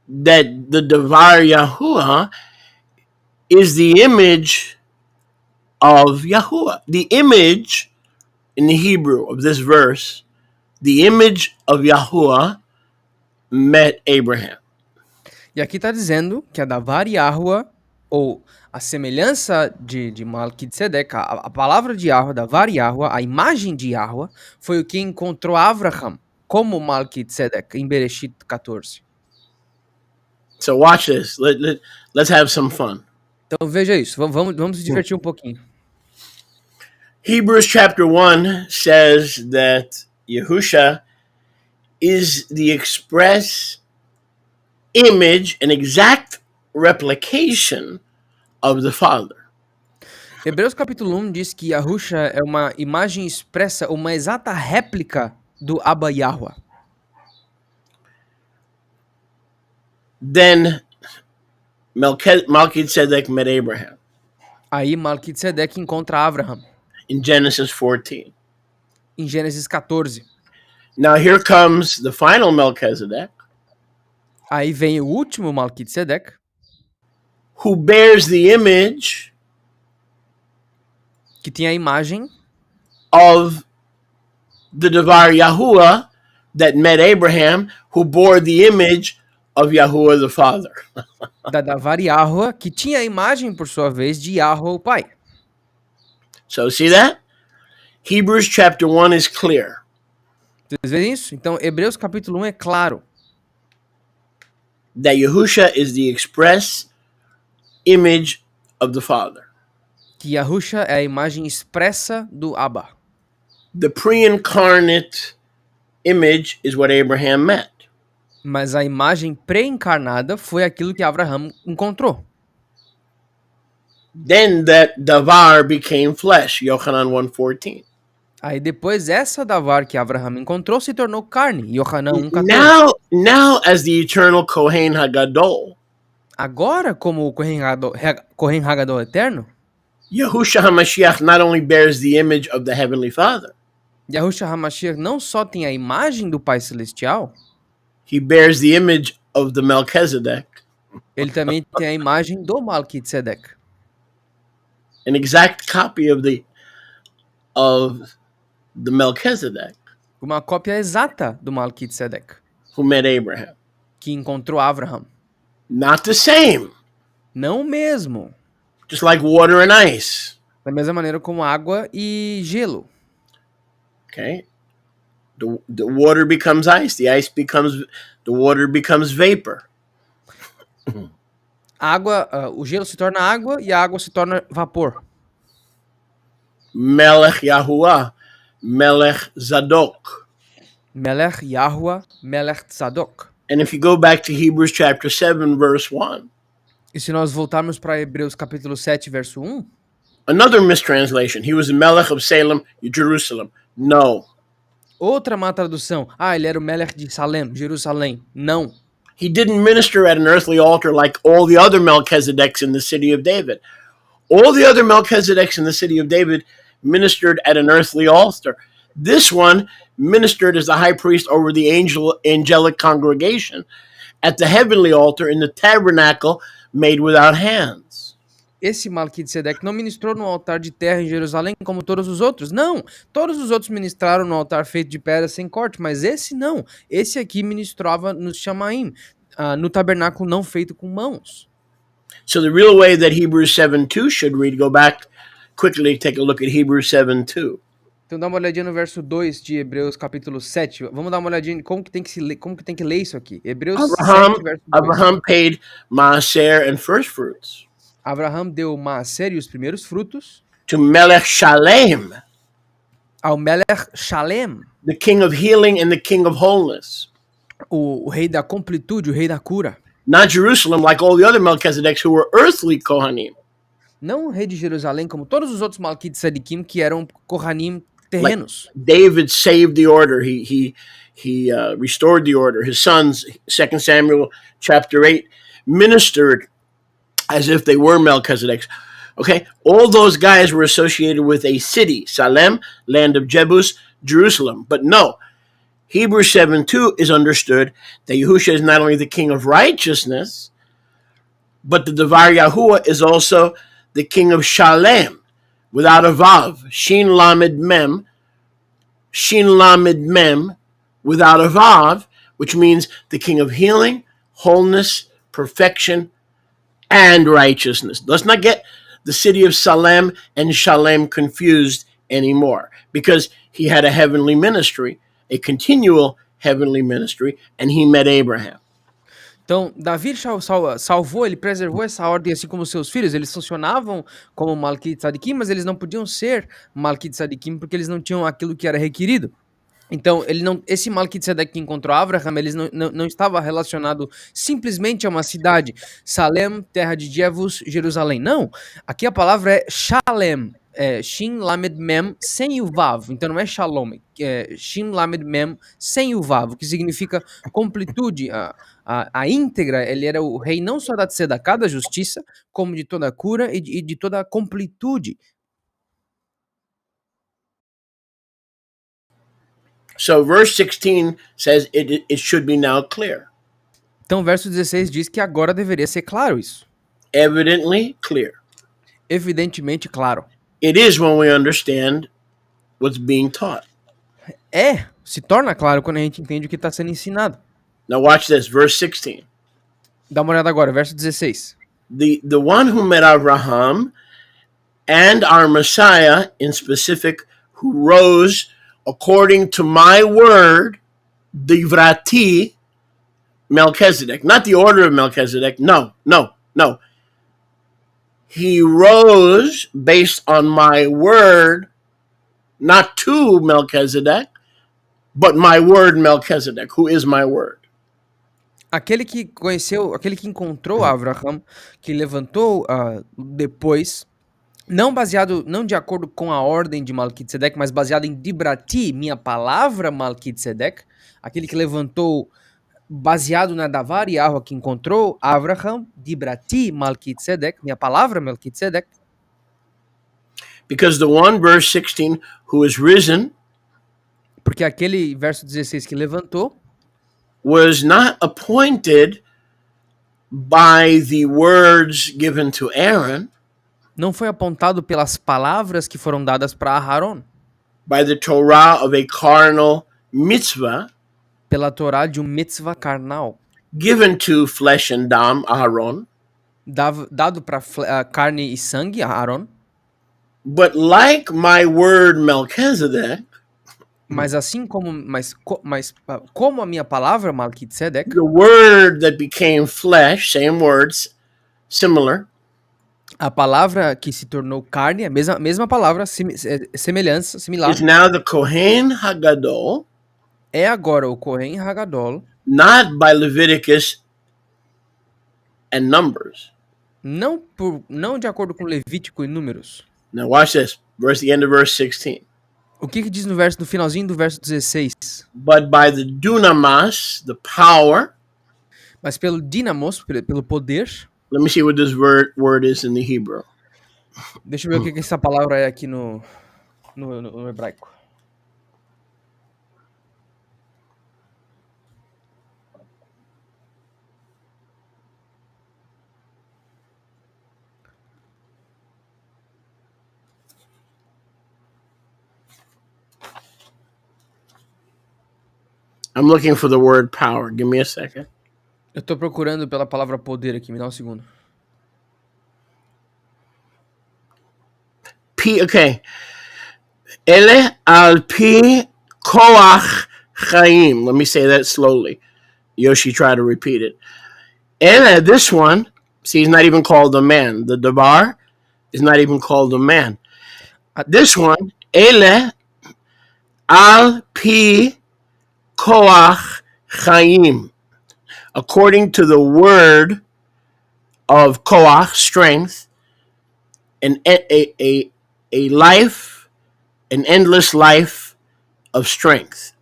the Devar Yahuwah is the image of Yahuwah. The image in the Hebrew of this verse, the image of Yahuwah met Abraham. E aqui está dizendo que a Davar Yahweh, ou a semelhança de Malki de Tzedek, a palavra de Yahweh, Davar Yahweh, a imagem de Yahweh, foi o que encontrou Abraham, como Malki de Tzedek, em Bereshit 14. So watch this. Let's have some fun. Então veja isso, vamos se divertir um pouquinho. Hebrews chapter 1 says that Yahusha is the express image, an exact replication of the Father. Hebreus capítulo 1 diz que Yahusha é uma imagem expressa, uma exata réplica do Abba Yahweh. Then Melchizedek met Abraham Aí Malki de Tzedek encontra Abraham, in Genesis 14. em Gênesis 14. Now here comes the final Melchizedek, Aí vem o último Malki de Tzedek, who bears the image que tem a imagem of the Devar Yahuwah that met Abraham, who bore the image of Yahuwah the Father. da Davar Yahweh, que tinha a imagem, por sua vez, de Yahweh, o Pai. So see that? Hebrews chapter 1 is clear. Vocês veem isso? Então, Hebreus capítulo 1 é claro. That Yahusha is the express image of the Father. Que Yahusha é a imagem expressa do Abba. The pre-incarnate image is what Abraham met. Mas a imagem pré-encarnada foi aquilo que Abraham encontrou. Then that Davar became flesh, Yochanan 1:14. Aí depois essa Davar que Abraham encontrou se tornou carne, Yohanan 1:14. Now as the eternal Kohen HaGadol, Agora, como o Kohen Hagadol eterno, Yahusha HaMashiach not only bears the image of the Heavenly Father, Yahushua HaMashiach não só tem a imagem do Pai Celestial, he bears the image of the Melchizedek, ele também tem a imagem do Malki de Tzedek. an exact copy of the Melchizedek Uma cópia exata do Malki de Tzedek, who met Abraham. que encontrou Abraham. Not the same, Não o mesmo. just like water and ice. Da mesma maneira como água e gelo. Okay, the water becomes ice. The water becomes vapor. O gelo se torna água e a água se torna vapor. Melech Yahuwah, Melech Zadok. Melech Yahuwah, Melech Tzadok. And if you go back to Hebrews chapter 7, verse 1, E se nós voltarmos para Hebreus capítulo 7, verso 1, another mistranslation. He was the Melech of Salem, Jerusalem. No. outra má tradução. Ele era o Melech de Salem, Jerusalém. Não. He didn't minister at an earthly altar like all the other Melchizedeks in the city of David. All the other Melchizedeks in the city of David ministered at an earthly altar. This one ministered as the high priest over the angelic congregation at the heavenly altar in the tabernacle made without hands. Esse Malki de Tzedek não ministrou no altar de terra em Jerusalém como todos os outros. Não. Todos os outros ministraram no altar feito de pedra sem corte, mas esse não. Esse aqui ministrava nos Shamaim, no tabernáculo não feito com mãos. So the real way that Hebrews 7:2 should read, go back quickly, take a look at Hebrews 7:2. Então dá uma olhadinha no verso 2 de Hebreus capítulo 7. Vamos dar uma olhadinha em como que tem que ler isso aqui. Hebreus 7, verso 2. Abraham paid maaser and first fruits Abraham deu maaser e os primeiros frutos to Melech Shalem. ao Melech Shalem, the king of healing and the king of wholeness. o rei da completude, o rei da cura. Not Jerusalem like all the other Melchizedeks who were earthly Kohanim. Não o rei de Jerusalém, como todos os outros Malki de Tzadikim, que eram Kohanim terrenos. Like David saved the order. He restored the order. His sons, 2 Samuel chapter 8, ministered as if they were Melchizedeks. Okay, all those guys were associated with a city, Salem, land of Jebus, Jerusalem. But no, Hebrews 7:2 is understood that Yahushua is not only the king of righteousness, but the Devar Yahuwah is also the king of Shalem, without a Vav. Shin Lamed Mem, without a Vav, which means the king of healing, wholeness, perfection, and righteousness. Let's not get the city of Salem and Shalem confused anymore, because he had a heavenly ministry, a continual heavenly ministry, and he met Abraham. Então, Davi salvou, ele preservou essa ordem, assim como seus filhos. Eles funcionavam como Malki Tzadikim, mas eles não podiam ser Malki Tzadikim porque eles não tinham aquilo que era requerido. Então, esse Malki Tzedek que encontrou Abraham, ele não estava relacionado simplesmente a uma cidade. Salem, terra de Jebus, Jerusalém. Não, aqui a palavra é Shalem. Shin Lamed Mem sem o Vav. Então não é Shalom, é Shin Lamed Mem sem o Vav, que significa completude, a íntegra. Ele era o rei não só da Tzedakah, da justiça, como de toda a cura e de toda a completude. So verse 16 says it should be now clear. Então verso 16 diz que agora deveria ser claro isso. Evidently clear. Evidentemente claro. It is when we understand what's being taught. Se torna claro quando a gente entende o que está sendo ensinado. Now watch this, verse 16. Dá uma olhada agora, verso 16. The one who met Abraham and our Messiah in specific, who rose according to my word, Divrati, Melchizedek. Not the order of Melchizedek. No. He rose based on my word, not to Melchizedek, but my word Melchizedek, who is my word. Aquele que encontrou Abraham, que levantou depois, não de acordo com a ordem de Malki Tzedek, mas baseado em Dibrati, minha palavra Malki Tzedek, aquele que levantou baseado na Davar Yahuwah que encontrou Abraham, Dibrati Malki Tzedek, minha palavra Malki Tzedek. Because the one, verse 16, who is risen, porque aquele verso 16 que levantou, was not appointed by the words given to Aaron, não foi apontado pelas palavras que foram dadas para Aaron, by the Torah of a carnal mitzvah, pela Torá de mitzvah carnal, given to flesh and dam, Aaron, dado para carne e sangue, Aaron, but like my word Melchizedek, mas assim como a minha palavra Malki Tzedek, the word that became flesh, same words, similar, a palavra que se tornou carne, a mesma palavra, semelhança, similar, is now the Kohen Hagadol, é agora o Kohen Hagadol, not by Leviticus and Numbers. Não de acordo com Levítico e Números. Now watch this, the end of verse 16. O que diz no finalzinho do verso 16? But by the dunamas, the power. Mas pelo dinamos, pelo poder. Let me see what this word is in the Hebrew. Deixa eu ver o que essa palavra é aqui no hebraico. I'm looking for the word power. Give me a second. Eu tô procurando pela palavra poder aqui. Me dá um segundo. Okay. Ele al pi koach chaim. Let me say that slowly. Yoshi, try to repeat it. Ele, this one, see, he's not even called a man. The Devar is not even called a man. This one, Ele, Al pi koach chaim, according to the word of koach, strength, a life, an endless life of strength.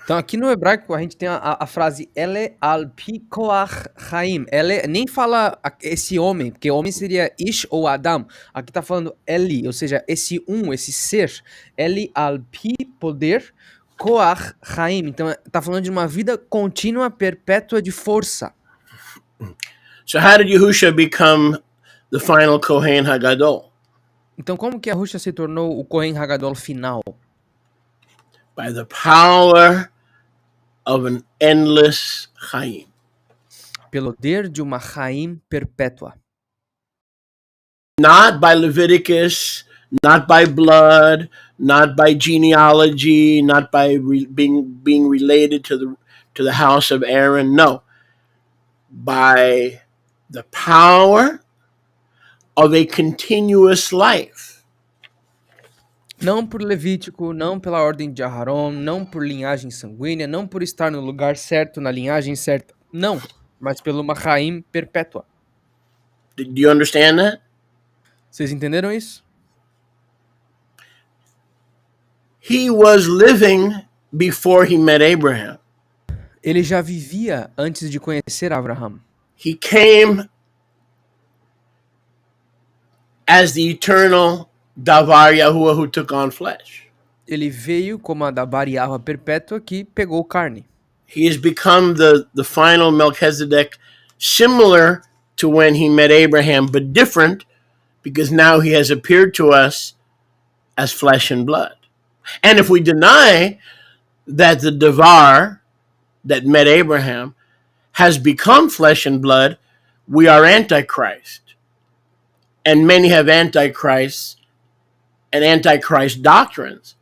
Então, aqui no hebraico, a gente tem a frase Ele al pi koach chaim. Ele nem fala esse homem, porque homem seria Ish ou Adam. Aqui tá falando Eli, ou seja, esse esse ser. Eli al pi, poder, koach chaim. Então, tá falando de uma vida contínua, perpétua de força. So how did Yahusha become the final Kohen Hagadol? Então, como que Yahusha se tornou o Kohen Hagadol final? By the power of an endless Chaim. Pelo poder de uma Chaim perpétua. Not by Leviticus, not by blood, not by genealogy, not by being related to the house of Aaron. No, by the power of a continuous life. Não por Levítico, não pela ordem de Aharon, não por linhagem sanguínea, não por estar no lugar certo, na linhagem certa. Não, mas pelo uma Chaim perpétua. Do you understand that? Vocês entenderam isso? He was living before he met Abraham. Ele já vivia antes de conhecer Abraham. He came as the eternal Davar Yahuwah who took on flesh. Ele veio como a Dabar Yahuwah perpétua que pegou carne. He has become the final Melchizedek, similar to when he met Abraham, but different because now he has appeared to us as flesh and blood. And if we deny that the Davar that met Abraham has become flesh and blood, we are Antichrist. And many have Antichrist and Antichrist doctrines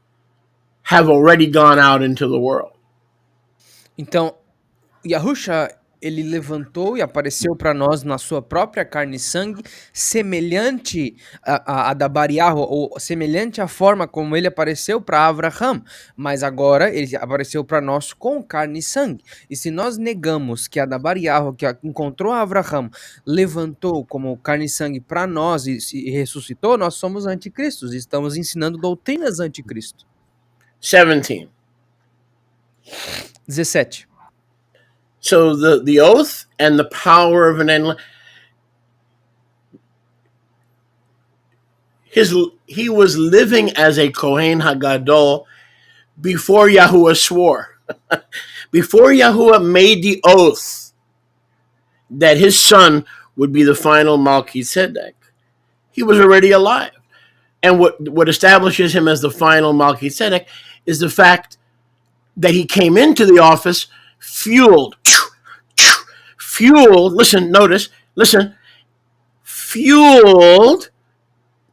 have already gone out into the world. Então, Yahusha, ele levantou e apareceu para nós na sua própria carne e sangue, semelhante a Dabar Yahuwah, ou semelhante à forma como ele apareceu para Abraham, mas agora ele apareceu para nós com carne e sangue. E se nós negamos que a Dabar Yahuwah, que encontrou Abraham, levantou como carne e sangue para nós e ressuscitou, nós somos anticristos, estamos ensinando doutrinas anticristo. 17. 17. So the oath and the power of an endless, he was living as a Kohen Hagadol before Yahuwah swore. Before Yahuwah made the oath that his son would be the final Malki Tzedek, he was already alive. And what establishes him as the final Malki Tzedek is the fact that he came into the office fueled, fueled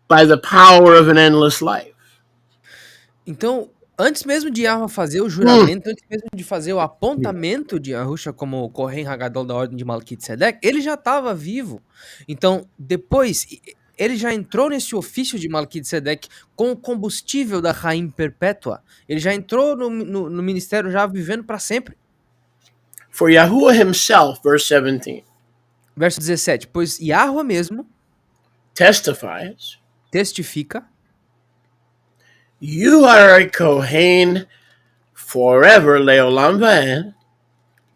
by the power of an endless life. Então, antes mesmo de Yahuwah fazer o juramento, antes mesmo de fazer o apontamento de Yahusha como o Kohen Hagadol da ordem de Malki Tzedek, ele já estava vivo. Então, depois, ele já entrou nesse ofício de Malki Tzedek com o combustível da Chaim perpétua. Ele já entrou no ministério já vivendo para sempre. For Yahuwah himself, verse 17, Verso 17, pois Yahuwah mesmo testifica, you are a Kohen forever, Leolam Vaed.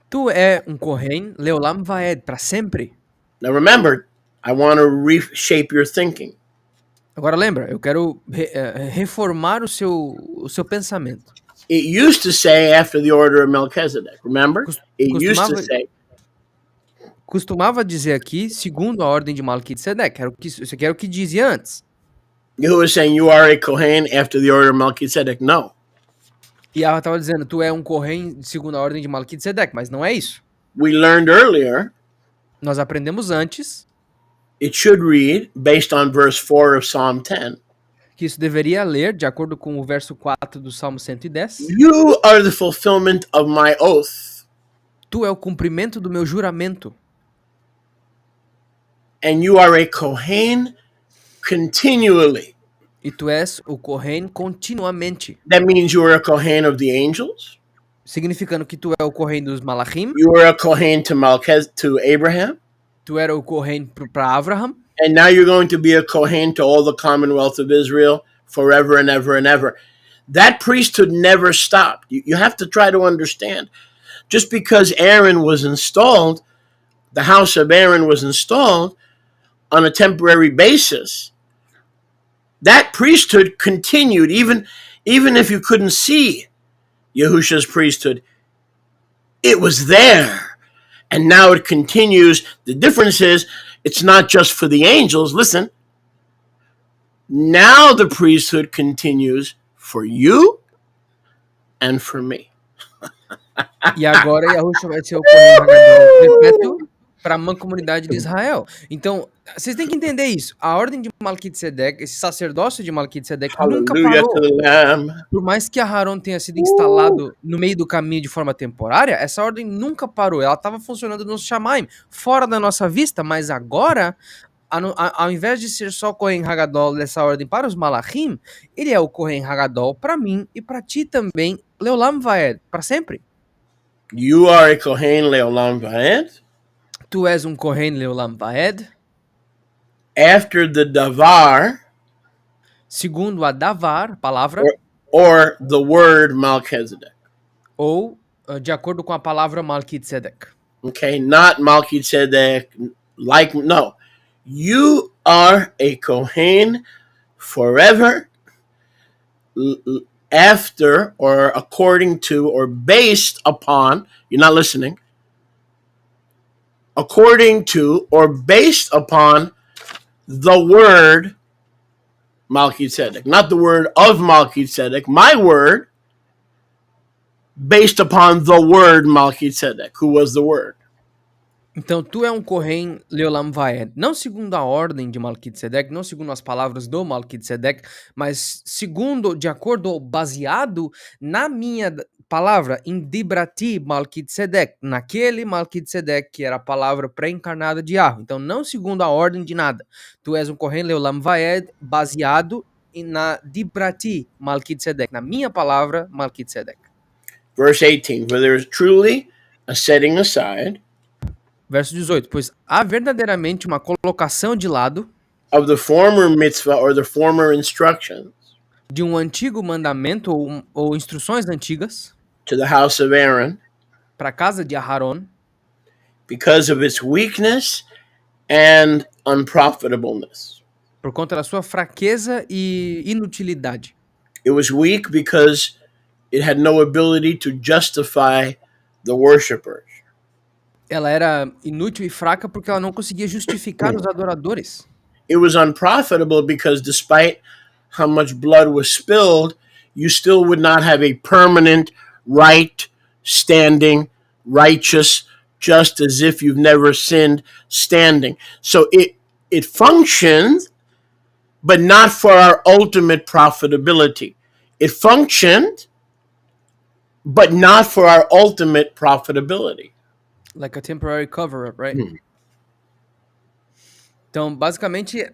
Tu é um Kohen, Leolam Vaed, para sempre. Now remember, I want to reshape your thinking. Agora lembra, eu quero reformar o seu pensamento. It used to say after the order of Melchizedek, remember? Costumava dizer aqui, segundo a ordem de Malki Tzedek, isso aqui era o que dizia antes. Yahuwah was saying you are a Kohen after the order of Melchizedek. No. E ela estava dizendo, tu é um Kohen segundo a ordem de Malki Tzedek, mas não é isso. We learned earlier. Nós aprendemos antes. It should read, based on verse 4 of Psalm 10. Que isso deveria ler, de acordo com o verso 4 do Salmo 110. You are the fulfillment of my oath. Tu é o cumprimento do meu juramento. And you are a Kohen continually. E tu és o Kohen continuamente. That means you are a Kohen of the angels. Significando que tu é o Kohen dos Malachim. You were a Kohen to Abraham. Tu era o Kohen para Abraham. And now you're going to be a Kohen to all the commonwealth of Israel forever and ever and ever. That priesthood never stopped. You have to try to understand. Just because Aaron was installed, the house of Aaron was installed on a temporary basis, that priesthood continued even if you couldn't see Yahusha's priesthood. It was there. And now it continues. The difference is it's not just for the angels. Listen, now the priesthood continues for you and for me. E agora Yahushua vai ser o Kohen Hagadol perpétuo para a mancomunidade de Israel. Então, vocês têm que entender isso. A ordem de Malki-Tzedek, esse sacerdócio de Malki-Tzedek nunca Hallelujah parou. to the Lamb. Por mais que Aharon tenha sido instalado no meio do caminho de forma temporária, essa ordem nunca parou. Ela estava funcionando nos Shamaim, fora da nossa vista, mas agora, ao invés de ser só o Kohen Hagadol dessa ordem para os Malachim, ele é o Kohen Hagadol para mim e para ti também, Leolam Vaed, para sempre. You are a Kohen Leolam Vaed. Tu és um Kohen Leolam Vaed. After the Davar, segundo a Davar, palavra, or the word Melchizedek. Ou de acordo com a palavra Malki-Tzedek. Okay, not Malki-Tzedek, no. You are a Kohen forever, after or according to or based upon, you're not listening, according to or based upon the word Malki-Tzedek. Not the word of Malki-Tzedek, my word, based upon the word Malki-Tzedek, who was the word. Então, tu é um Kohen Leolam Vaed, não segundo a ordem de Malki-Tzedek, não segundo as palavras do Malki-Tzedek, mas segundo, de acordo ou baseado na minha palavra, em Dibrati Malki-Tzedek, naquele Malki-Tzedek que era a palavra pré-encarnada de Yahweh. Então, não segundo a ordem de nada. Tu és um Kohen Leolam Vaed baseado na Dibrati Malki-Tzedek, na minha palavra Malki-Tzedek. Verse 18, for there is truly a setting aside, verso 18, pois há verdadeiramente uma colocação de lado of the former mitzvah or the former instructions de um antigo mandamento ou instruções antigas to the house of Aaron para a casa de Aharon because of its weakness and unprofitableness. Por conta da sua fraqueza e inutilidade. It was weak because it had no ability to justify the worshipers. Ela era inútil e fraca porque ela não conseguia justificar os adoradores. It was unprofitable because despite how much blood was spilled, you still would not have a permanent, right, standing, righteous, just as if you've never sinned, standing. So it functioned, but not for our ultimate profitability. It functioned, but not for our ultimate profitability. Like a temporary cover-up, right? Então, basicamente,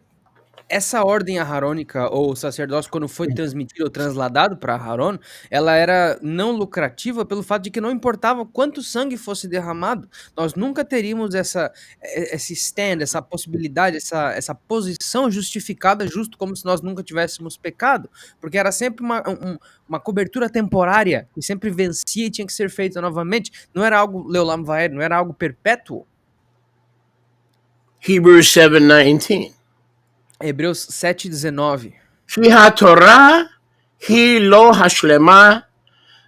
essa ordem aharônica, ou sacerdócio, quando foi transmitido ou transladado para Aharon, ela era não lucrativa pelo fato de que não importava quanto sangue fosse derramado. Nós nunca teríamos esse stand, essa possibilidade, essa posição justificada, justo como se nós nunca tivéssemos pecado, porque era sempre uma cobertura temporária, que sempre vencia e tinha que ser feita novamente. Não era algo Leolam Vaed, não era algo perpétuo. Hebrews 7:19. Hebreus 7:19. כי התורה היא לא השלמה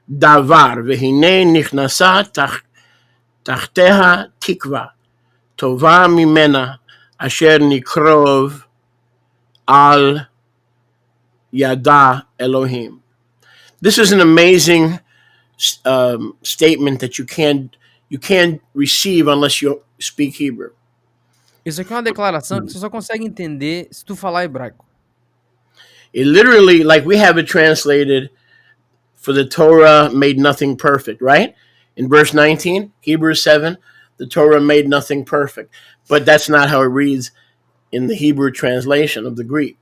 דבר, והנה נכנסה תחתיה תקווה, טובה ממנה, אשר נקרוב על ידע אלוהים. This is an amazing statement that you can't receive unless you speak Hebrew. Isso aqui é uma declaração que você só consegue entender se tu falar hebraico. It literally, like we have it translated, for the Torah made nothing perfect, right? In verse 19, Hebrews 7, the Torah made nothing perfect. But that's not how it reads in the Hebrew translation of the Greek.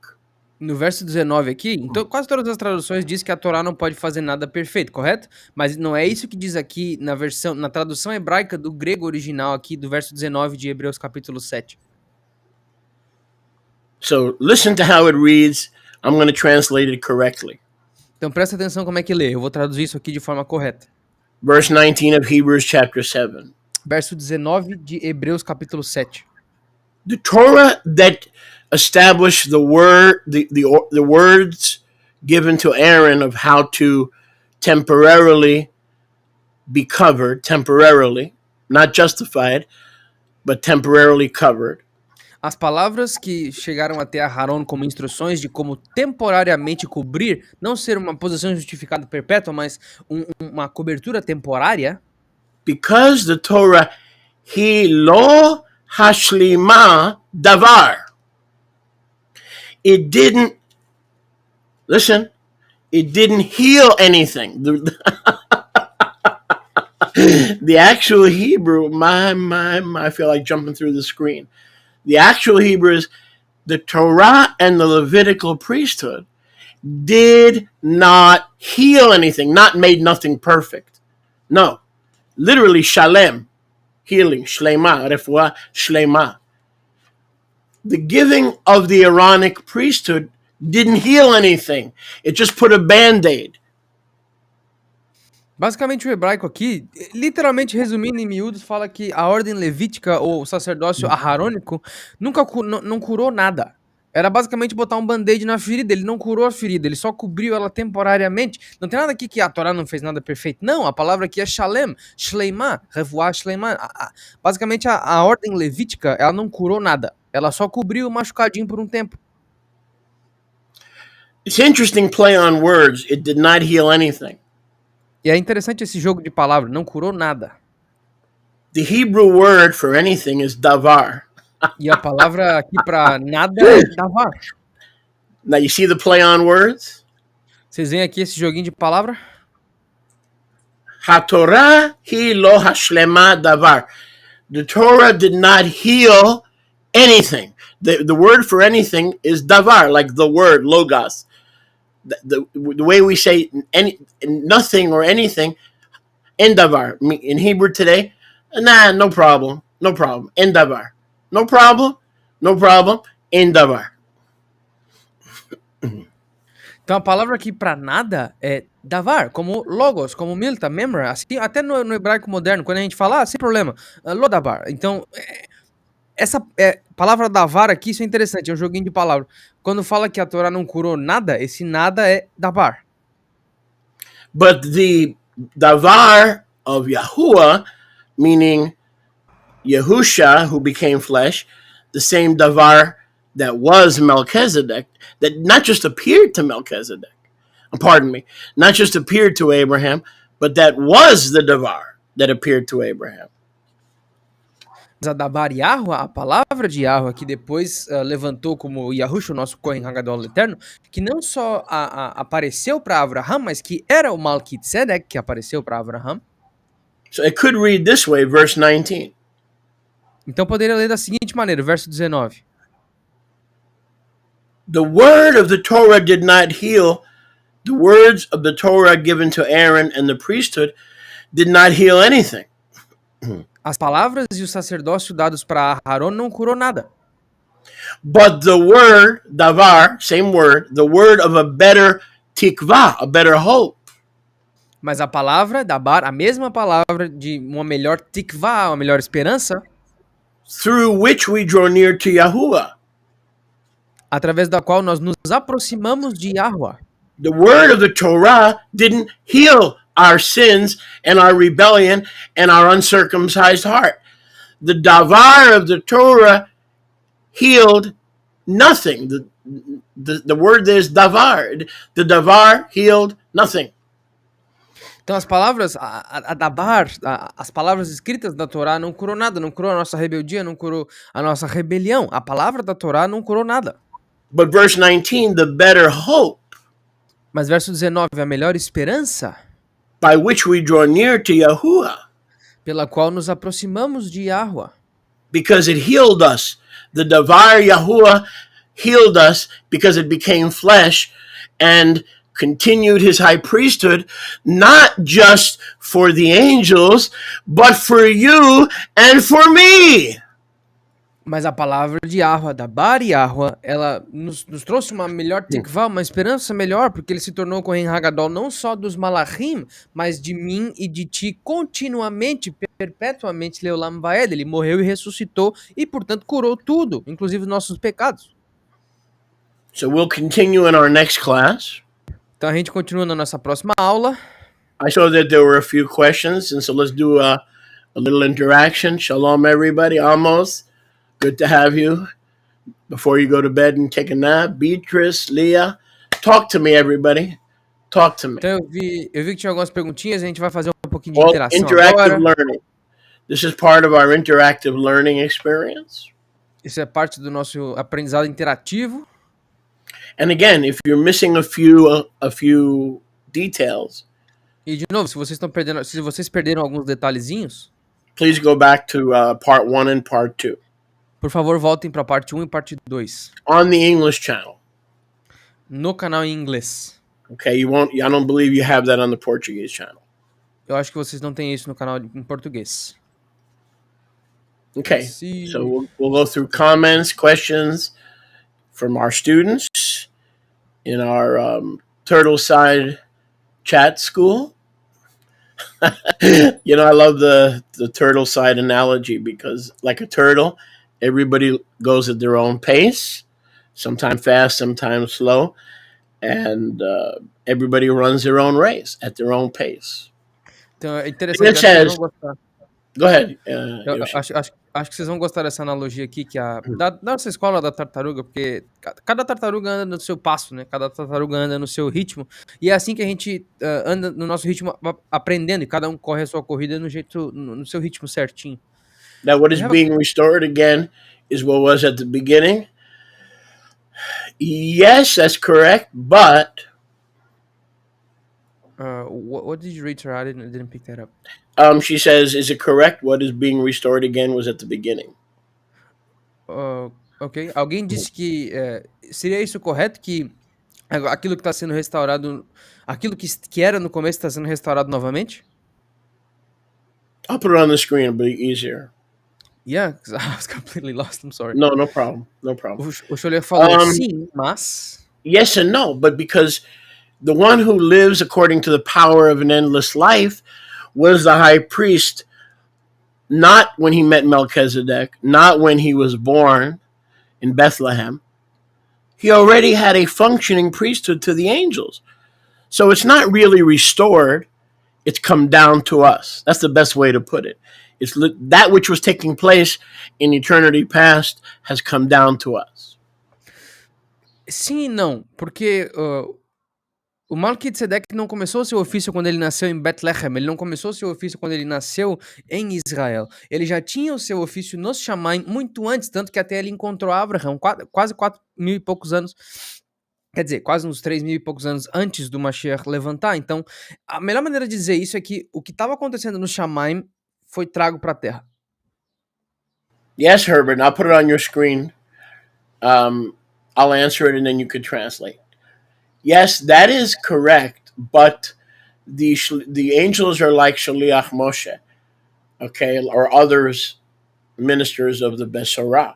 No verso 19 aqui, então quase todas as traduções diz que a Torá não pode fazer nada perfeito, correto? Mas não é isso que diz aqui na tradução hebraica do grego original aqui, do verso 19 de Hebreus capítulo 7. So listen to how it reads. I'm going to translate it correctly. Então presta atenção como é que lê. Eu vou traduzir isso aqui de forma correta. Verse 19 of Hebrews chapter 7. Verso 19 de Hebreus capítulo 7. The Torah that established the words given to Aaron of how to temporarily be covered, temporarily, not justified, but temporarily covered. As palavras que chegaram até Aarão como instruções de como temporariamente cobrir, não ser uma posição justificada perpétua, mas uma cobertura temporária. Because the Torah hi lo hashlima davar. It didn't heal anything. The actual Hebrew, I feel like jumping through the screen. The actual Hebrew is the Torah and the Levitical priesthood did not heal anything, not made nothing perfect. No, literally shalem, healing, shlema, refuah, shlema. The giving of the Aaronic priesthood didn't heal anything. It just put a band-aid. Basicamente o hebraico aqui, literalmente resumindo em miúdos, fala que a ordem levítica ou o sacerdócio aarônico nunca não curou nada. Era basicamente botar um band-aid na ferida. Ele não curou a ferida, ele só cobriu ela temporariamente. Não tem nada aqui que a Torá não fez nada perfeito. Não, a palavra aqui é shalem, shleimah, revoar shleimah. Basicamente a ordem levítica, ela não curou nada. Ela só cobriu o machucadinho por um tempo. It's interesting play on words. It did not heal anything. E é interessante esse jogo de palavras, não curou nada. The Hebrew word for anything is davar. E a palavra aqui para nada é davar. Now you see the play on words? Vocês veem aqui esse joguinho de palavra? HaTorah hi lo hashlema davar. The Torah did not heal anything. The word for anything is davar, like the word logos. The way we say nothing or anything, en davar. In Hebrew today, nah, no problem, en davar. No problem, en davar. Então a palavra aqui para nada é davar, como logos, como milta, memra, assim, até no hebraico moderno, quando a gente fala, sem problema, lodavar. Então, essa palavra davar aqui, isso é interessante, é um joguinho de palavras. Quando fala que a Torá não curou nada, esse nada é davar. But the davar of Yahuwah, meaning Yahusha, who became flesh, the same davar that was Melchizedek, that not just appeared to Melchizedek, pardon me, not just appeared to Abraham, but that was the davar that appeared to Abraham. A davar Yahuwah, a palavra de Yahuwah, que depois levantou como Yahushua, o nosso Kohen Hagadol eterno, que não só apareceu para Abraham, mas que era o Malki Tzedek que apareceu para Abraham. So it could read this way, verse 19. Então poderia ler da seguinte maneira, verso 19. The word of the Torah did not heal. The words of the Torah given to Aaron and the priesthood did not heal anything. As palavras e o sacerdócio dados para Aarão não curou nada. But the word, davar, same word, the word of a better tikvah, a better hope. Mas a palavra, dabar, a mesma palavra de uma melhor tikvah, uma melhor esperança, through which we draw near to Yahuwah. Através da qual nós nos aproximamos de Yahuwah. The word of the Torah didn't heal our sins and our rebellion and our uncircumcised heart. The davar of the Torah healed nothing. The word is davar. The davar healed nothing. Então as palavras, a dabar, as palavras escritas da Torá não curou nada, não curou a nossa rebeldia, não curou a nossa rebelião. A palavra da Torá não curou nada. But verse 19, the better hope. Mas verso 19, a melhor esperança. By which we draw near to Yahuwah. Pela qual nos aproximamos de Yahuwah. Because it healed us. The davar Yahuwah healed us because it became flesh and continued his high priesthood, not just for the angels, but for you and for me. Mas a palavra de Yahweh, da Bar Yahweh, ela nos trouxe uma melhor tikvah, uma esperança melhor, porque ele se tornou Kohen Hagadol não só dos Malachim, mas de mim e de ti continuamente, perpetuamente, Leolam Vaed. Ele morreu e ressuscitou e, portanto, curou tudo, inclusive os nossos pecados. So we'll continue in our next class. Então a gente continua na nossa próxima aula. I saw that there were a few questions, and so let's do a little interaction. Shalom, everybody. Amos, good to have you. Before you go to bed and take a nap, Beatrice, Leah, talk to me, everybody. Talk to me. Então eu vi que tinha algumas perguntinhas, a gente vai fazer um pouquinho de Well, interação interactive agora. learning. This is part of our interactive learning experience. Isso é parte do nosso aprendizado interativo. And again, if you're missing a few details, E de novo, se vocês perderam alguns detalhezinhos, please go back to part 1 and part 2 por favor, voltem para a parte 1 e parte 2 on the English channel. no canal em inglês. Okay, I don't believe you have that on the Portuguese channel. Eu acho que vocês não têm isso no canal em português. Okay, so we'll go through comments, questions from our students in our Turtle Side chat school. You know, I love the turtle side analogy because, like a turtle, everybody goes at their own pace, sometimes fast, sometimes slow, and everybody runs their own race at their own pace. Então é interessante. Go ahead. Acho que vocês vão gostar dessa analogia aqui, que da nossa escola da tartaruga, porque cada tartaruga anda no seu passo, né? Cada tartaruga anda no seu ritmo. E é assim que a gente anda no nosso ritmo aprendendo, e cada um corre a sua corrida no seu ritmo certinho. Now, what is being restored again is what was at the beginning. Yes, that's correct, but... what did you read, sir? I didn't pick that up. She says, is it correct? What is being restored again was at the beginning. Ok. Alguém disse que seria isso correto, que aquilo que está sendo restaurado, aquilo que era no começo está sendo restaurado novamente? I'll put it on the screen, it'll be easier. Yeah, because I was completely lost. I'm sorry. No problem. No problem. O Scholler falou sim, mas... Yes and no, but because the one who lives according to the power of an endless life was the high priest, not when he met Melchizedek, not when he was born in Bethlehem. He already had a functioning priesthood to the angels. So it's not really restored. It's come down to us. That's the best way to put it. It's that which was taking place in eternity past has come down to us. Sim e não, porque o Malki Tzedek não começou seu ofício quando ele nasceu em Bethlehem, ele não começou seu ofício quando ele nasceu em Israel. Ele já tinha o seu ofício nos Shamaim muito antes, tanto que até ele encontrou Abraham quase 4.000 e poucos anos, quer dizer, quase uns 3.000 e poucos anos antes do Mashiach levantar. Então, a melhor maneira de dizer isso é que o que estava acontecendo no Shamaim foi trago para a terra. Yes, Herbert, I'll put it on your screen. I'll answer it and then you could translate. Yes, that is correct, but the angels are like Shaliach Moshe, okay, or others, ministers of the Besorah.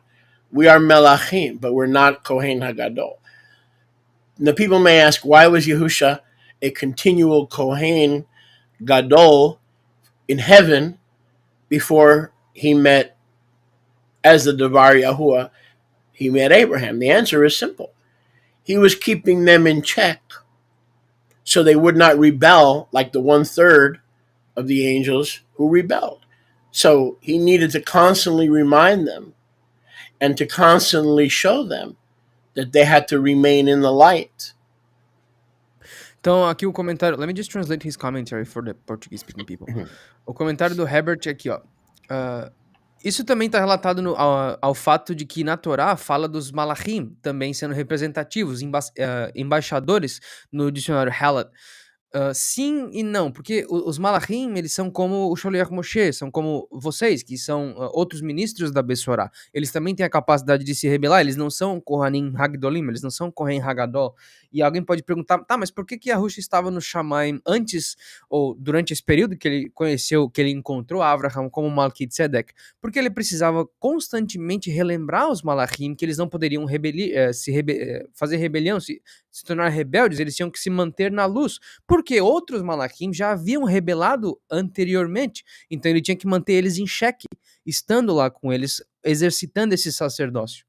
We are Melachim, but we're not Kohen Hagadol. The people may ask, why was Yehusha a continual Kohen Gadol in heaven before he met, as the Devar Yahuwah, he met Abraham? The answer is simple. He was keeping them in check so they would not rebel like the 1/3 of the angels who rebelled. So he needed to constantly remind them and to constantly show them that they had to remain in the light. Então, aqui o comentário... Let me just translate his commentary for the Portuguese speaking people. O comentário do Herbert é aqui, ó. Isso também está relatado ao fato de que na Torá fala dos Malachim também sendo representativos, embaixadores no dicionário Halad. Sim e não, porque os Malachim, eles são como o Sholiach Moshe, são como vocês, que são outros ministros da Bessorá. Eles também têm a capacidade de se rebelar, eles não são Kohanim Hagdolim, eles não são Kohen Hagadol. E alguém pode perguntar, tá, mas por que Yahushua estava no Shamaim antes, ou durante esse período que ele conheceu, que ele encontrou Avraham como Malki Tzedek? Porque ele precisava constantemente relembrar os Malachim que eles não poderiam fazer rebelião, se tornar rebeldes, eles tinham que se manter na luz, porque outros Malachim já haviam rebelado anteriormente, então ele tinha que manter eles em xeque, estando lá com eles, exercitando esse sacerdócio.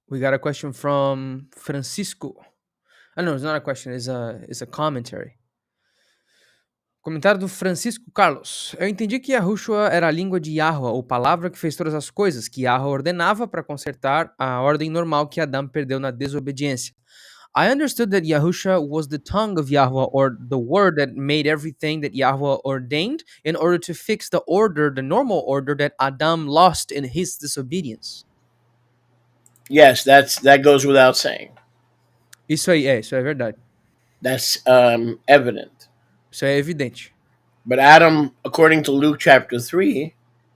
We got a question from Francisco. No, it's not a question, it's a commentary. Comentário do Francisco Carlos. Eu entendi que Yahushua era a língua de Yahweh, ou palavra que fez todas as coisas, que Yahweh ordenava para consertar a ordem normal que Adão perdeu na desobediência. I understood that Yahushua was the tongue of Yahweh, or the word that made everything that Yahweh ordained in order to fix the order, the normal order that Adam lost in his disobedience. Yes, that goes without saying. Isso é verdade. That's evident. Isso é evidente. But Adam, according to Luke chapter 3,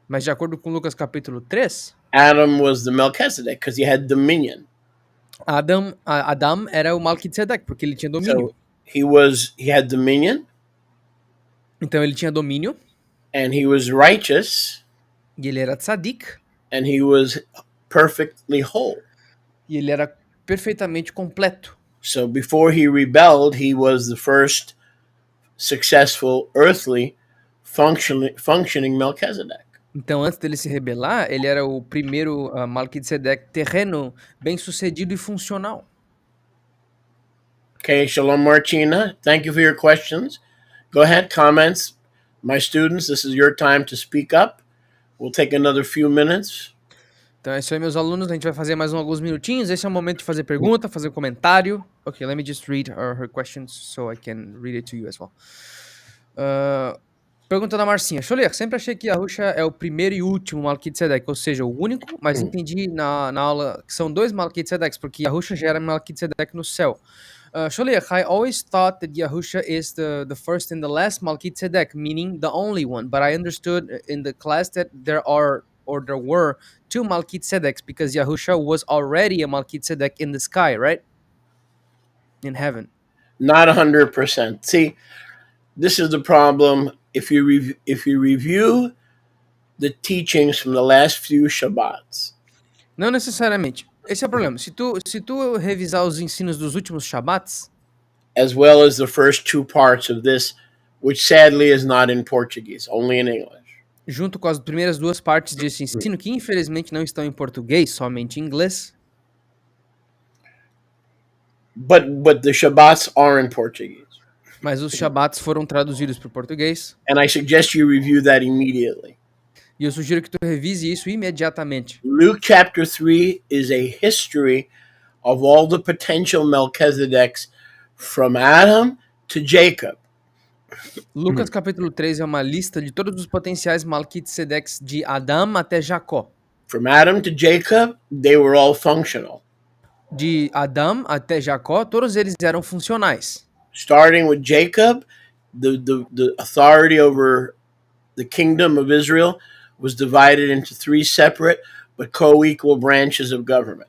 mas de acordo com Lucas capítulo 3, Adam was the Melchizedek because he had dominion. Adam era o Malki Tzedek, porque ele tinha domínio. So he had dominion. Então ele tinha domínio. And he was righteous. E ele era tzadik. And he was perfectly whole. E ele era perfeitamente completo. So before he rebelled, he was the first successful earthly functioning Melchizedek. Então, antes dele se rebelar, ele era o primeiro Malki Tzedek terreno, bem-sucedido e funcional. Okay, Shalom Martina. Thank you for your questions. Go ahead, comments. My students, this is your time to speak up. We'll take another few minutes. Então é isso aí, meus alunos. A gente vai fazer mais alguns minutinhos. Esse é o momento de fazer pergunta, fazer comentário. Okay, let me just read her questions so I can read it to you as well. Pergunta da Marcinha. Sholiach, sempre achei que Yahushua é o primeiro e último Malki Tzedek, ou seja, o único, mas entendi na aula que são dois Malki Tzedeks, porque Yahushua já era Malki Tzedek no céu. Sholiach, I always thought that Yahushua is the first and the last Malki Tzedek, meaning the only one, but I understood in the class that there were two Malki Tzedeks because Yahushua was already a Malki Tzedek in the sky, right? In heaven. Not 100%. See, this is the problem. If you review the teachings from the last few Shabbats. Não necessariamente. Esse é o problema. Se tu revisar os ensinos dos últimos Shabbats, as well as the first two parts of this, which sadly is not in Portuguese, only in English. Junto com as primeiras duas partes desse ensino, que infelizmente não estão em português, somente em inglês. But the Shabbats are in Portuguese. Mas os Shabbats foram traduzidos para o português. And I suggest you review that immediately. E eu sugiro que tu revise isso imediatamente. Luke chapter 3 is a history of all the potential Melchizedeks from Adam to Jacob. Lucas capítulo 3 é uma lista de todos os potenciais Malki Tzedeks de Adão até Jacó. From Adam to Jacob, they were all functional. De Adão até Jacó, todos eles eram funcionais. Starting with Jacob, the authority over the kingdom of Israel was divided into three separate but co-equal branches of government.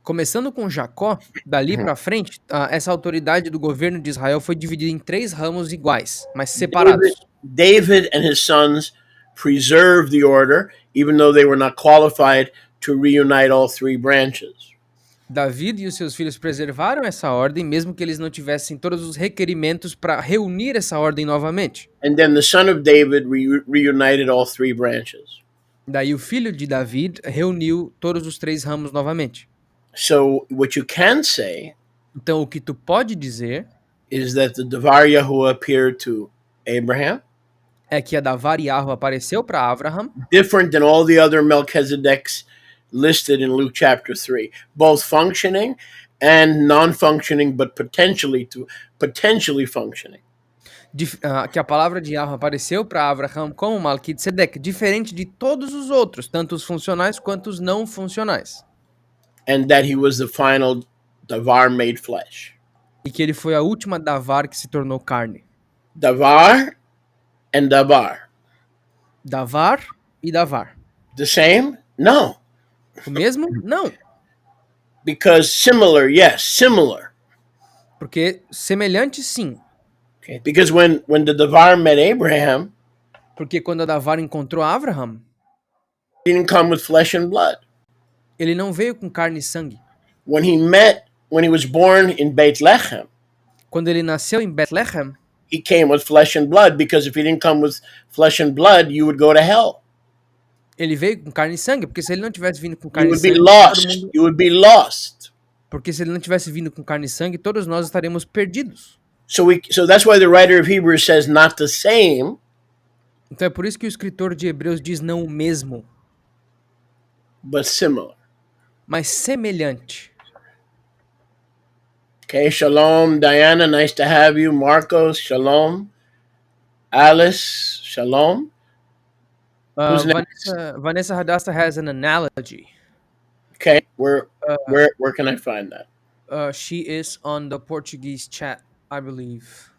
Começando com Jacó, dali para frente, essa autoridade do governo de Israel foi dividida em três ramos iguais, mas separados. David and his sons preserved the order, even though they were not qualified to reunite all three branches. David e os seus filhos preservaram essa ordem, mesmo que eles não tivessem todos os requerimentos para reunir essa ordem novamente. And then the son of David reunited all three branches. Daí o filho de David reuniu todos os três ramos novamente. So what you can say, então o que tu pode dizer, is that the Davar Yahuwah appeared to Abraham. É que a Davar Yahuwah apareceu para Abraham. Different than all the other Melchizedeks listed in Luke chapter 3, both functioning and non-functioning, but potentially functioning. Que a palavra de Yahuwah apareceu para Abraham como Malki Tzedek, diferente de todos os outros, tanto os funcionais quanto os não funcionais. And that he was the final davar made flesh. E que ele foi a última davar que se tornou carne. Davar and davar. Davar e davar. The same? No. O mesmo? Não. Because similar, yes, similar. Porque semelhante, sim. Okay. Because when the davar met Abraham, Porque quando a davar encontrou Abraham, he didn't come with flesh and blood. ele não veio com carne e sangue. When he was born in Bethlehem, Quando ele nasceu em Bethlehem, he came with flesh and blood, because if he didn't come with flesh and blood, you would go to hell. ele veio com carne e sangue, porque se ele não tivesse vindo com You carne e would be sangue, lost. todo mundo... You would be lost. Porque se ele não tivesse vindo com carne e sangue, todos nós estaremos perdidos. So that's why the writer of Hebrews says not the same. Então é por isso que o escritor de Hebreus diz não o mesmo, But similar. mas semelhante. Okay, shalom, Diana, nice to have you. Marcos, shalom. Alice, shalom. Who's next? Vanessa Radasta has an analogy. Okay, where can I find that? She is on the Portuguese chat, I believe.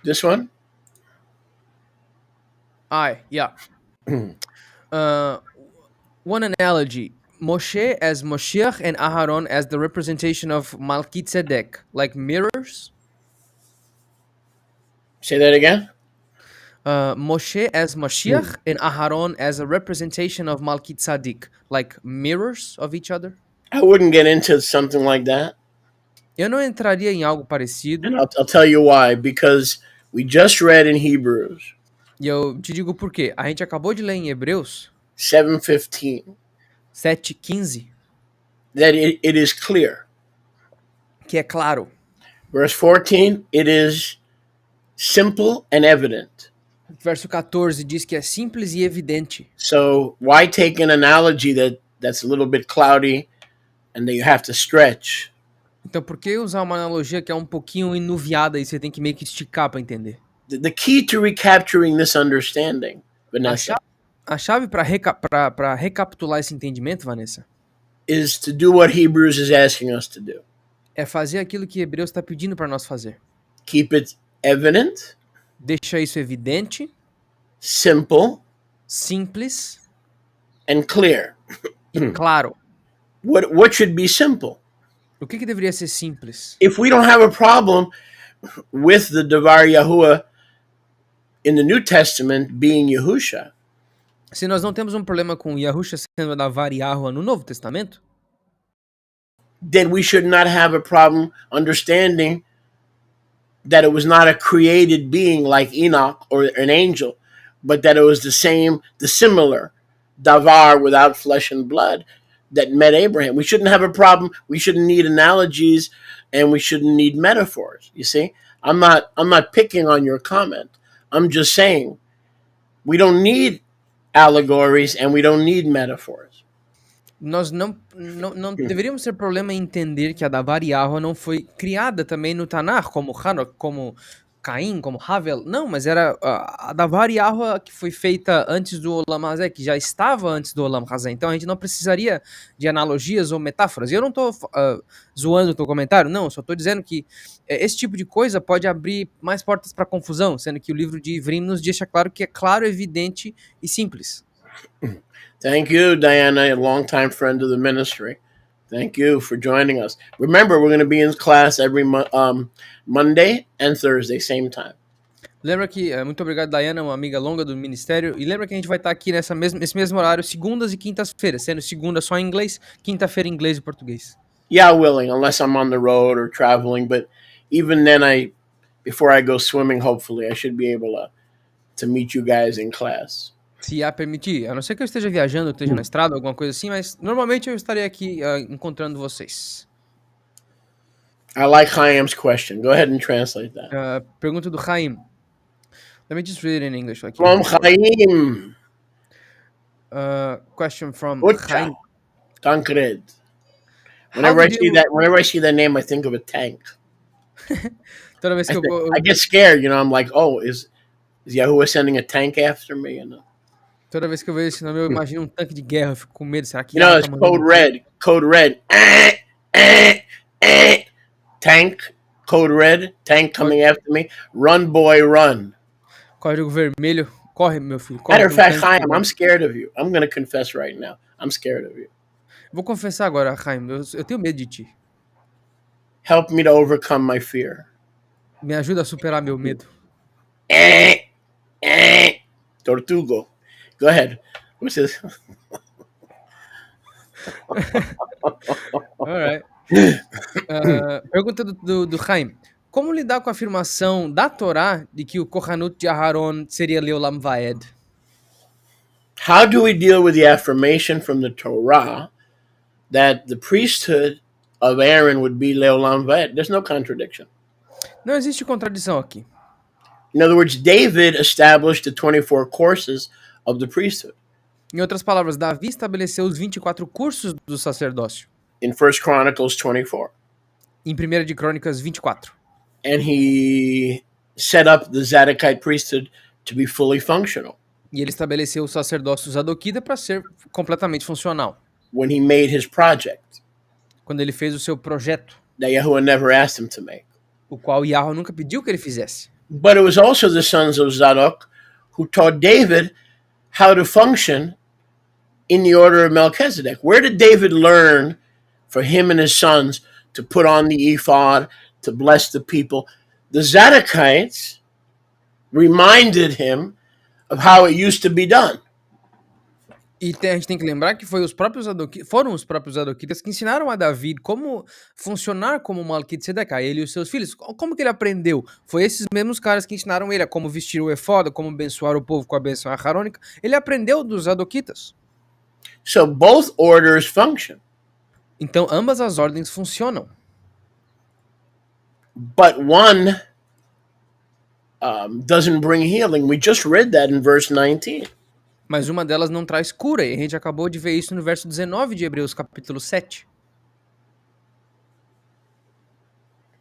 This one? Yeah. One analogy. Moshe as Moshiach and Aharon as the representation of Malki Tzedek, like mirrors. Say that again? Moshe as Mashiach and Aharon as a representation of Malki Tzedek, like mirrors of each other. I wouldn't get into something like that. Eu não entraria em algo parecido. And I'll tell you why. Because we just read in Hebrews. E eu te digo por quê. A gente acabou de ler em Hebreus 7:15 7:15 that it is clear. que é claro. Verse 14, it is simple and evident. Verso 14 diz que é simples e evidente. So why take an analogy that's a little bit cloudy and that you have to stretch? Então por que usar uma analogia que é um pouquinho enuviada e você tem que meio que esticar para entender? The key to recapturing this understanding, Vanessa, A chave para recapitular esse entendimento, Vanessa, is to do what Hebrews is asking us to do. é fazer aquilo que Hebreus está pedindo para nós fazer. Keep it evident, Deixa isso evidente, simple, simples and clear. e claro. What should be simple? O que deveria ser simples? If we don't have a problem with the Davar Yahuwah in the New Testament being Yahusha, Se nós não temos um problema com Yahusha sendo Davar Yahuwah no Novo Testamento, then we should not have a problem understanding that it was not a created being like Enoch or an angel, but that it was the similar Davar without flesh and blood that met Abraham. We shouldn't have a problem. We shouldn't need analogies, and we shouldn't need metaphors. You see, I'm not picking on your comment. I'm just saying we don't need allegories and we don't need metaphors. nós não deveríamos ter problema em entender que a Davar Yahuwah não foi criada também no Tanakh, como Hanok, como Caim, como Havel. Não, mas era a Davar Yahuwah que foi feita antes do Olam Hazé, que já estava antes do Olam Hazé. Então a gente não precisaria de analogias ou metáforas. E eu não estou zoando o teu comentário, não. Só estou dizendo que esse tipo de coisa pode abrir mais portas para confusão, sendo que o livro de Ivrim nos deixa claro que é claro, evidente e simples. Thank you, Diana, a longtime friend of the ministry. Thank you for joining us. Remember, we're going to be in class every Monday and Thursday, same time. Lembra que, muito obrigado, Diana, uma amiga longa do ministério, e lembra que a gente vai estar aqui nesse mesmo horário, segundas e quintas-feiras, sendo segunda só em inglês, quinta-feira em inglês e português. Yeah, willing, unless I'm on the road or traveling, but even then, before I go swimming, hopefully, I should be able to meet you guys in class. Se a permitir, a não ser que eu esteja viajando, esteja na estrada, alguma coisa assim, mas normalmente eu estarei aqui encontrando vocês. I like Chaim's question. Go ahead and translate that. Pergunta do Chaim. Let me just read it in English. Like From Chaim. Question from Chaim. Tancred. Whenever I see that name, I think of a tank. Toda vez que I get scared, I'm like, oh, is Yahuwah sending a tank after me? Toda vez que eu vejo esse nome, eu imagino um tanque de guerra, eu fico com medo. Será que You know, Yahweh it's tá mandando code um tanque? red. Code red. Tank. Code red. Tank coming after me. Run, boy, run. Código vermelho. Corre, meu filho, corre, Matter of tem um fact, tanque Chaim, chegando. I'm scared of you. I'm going to confess right now. I'm scared of you. Vou confessar agora, Chaim, eu tenho medo de ti. Help me to overcome my fear. Me ajuda a superar meu medo. Tortugo. Go ahead. What's this? Alright. Pergunta do Chaim. Como lidar com a afirmação da Torá de que o Kohanut de Aharon seria Leolam Vaed? How do we deal with the affirmation from the Torah that the priesthood of Aaron would be Leolam Vaed? There's no contradiction. Não existe contradição aqui. In other words, David established the 24 courses of the priesthood. Em outras palavras, Davi estabeleceu os 24 cursos do sacerdócio. In 1 Chronicles 24. Em 1 de Crônicas 24. And he set up the Zadokite priesthood to be fully functional. E ele estabeleceu o sacerdócio Zadoquita para ser completamente funcional. When he made his project. Quando ele fez o seu projeto. That Yahuwah never asked him to make. O qual Yahweh nunca pediu que ele fizesse. But it was also the sons of Zadok who taught David how to function in the order of Melchizedek. Where did David learn for him and his sons to put on the ephod, to bless the people? The Zadokites reminded him of how it used to be done. E a gente tem que lembrar que foram os próprios Zadoquitas que ensinaram a Davi como funcionar como Malki de Tzedek, ele e os seus filhos. Como que ele aprendeu? Foi esses mesmos caras que ensinaram ele a como vestir o efod, como abençoar o povo com a benção aharônica. Ele aprendeu dos Zadoquitas. So both orders function. Então ambas as ordens funcionam. But one doesn't bring healing. We just read that in verse 19. Mas uma delas não traz cura, e a gente acabou de ver isso no verso 19 de Hebreus, capítulo 7.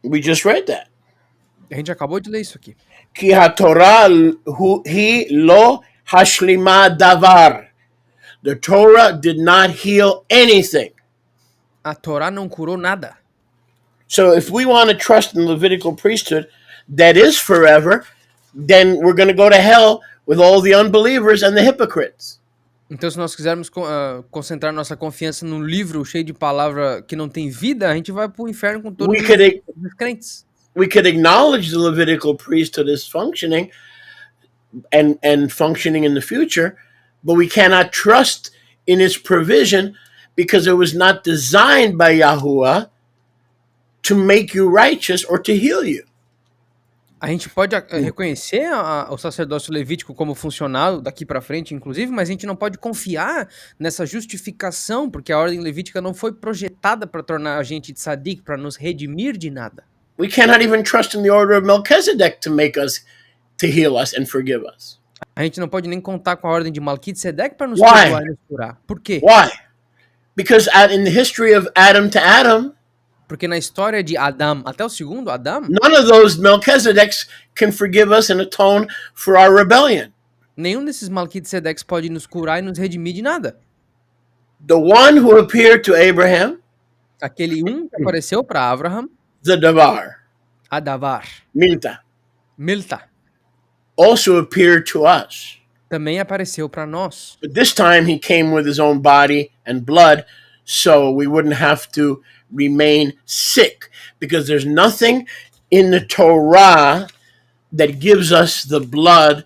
We just read that. A gente acabou de ler isso aqui. Ki ha-Torah hi lo hashlima davar. The Torah did not heal anything. A Torá não curou nada. So if we want to trust in the Levitical priesthood that is forever, then we're going to go to hell with all the unbelievers and the hypocrites. Então, se nós quisermos concentrar nossa confiança num livro cheio de palavra que não tem vida, a gente vai pro inferno com todos os crentes. We could acknowledge the Levitical priesthood is functioning and functioning in the future, but we cannot trust in its provision because it was not designed by Yahuwah to make you righteous or to heal you. A gente pode reconhecer o sacerdócio levítico como funcional daqui para frente, inclusive, mas a gente não pode confiar nessa justificação, porque a ordem levítica não foi projetada para tornar a gente tzadik, para nos redimir de nada. We cannot even trust in the order of Melchizedek to heal us and forgive us. A gente não pode nem contar com a ordem de Malki de Tzedek para nos perdoar e nos curar. Por quê? Why? Because in the history of Adam to Adam, porque na história de Adão até o segundo Adão, none of those Melchizedeks can forgive us and atone for our rebellion. Nenhum desses Malki de Tzedek pode nos curar e nos redimir de nada. The one who appeared to Abraham, aquele que apareceu para Abraham, the Davar, Adavar, Milta, also appeared to us. Também apareceu para nós. But this time he came with his own body and blood, so we wouldn't have to remain sick, because there's nothing in the Torah that gives us the blood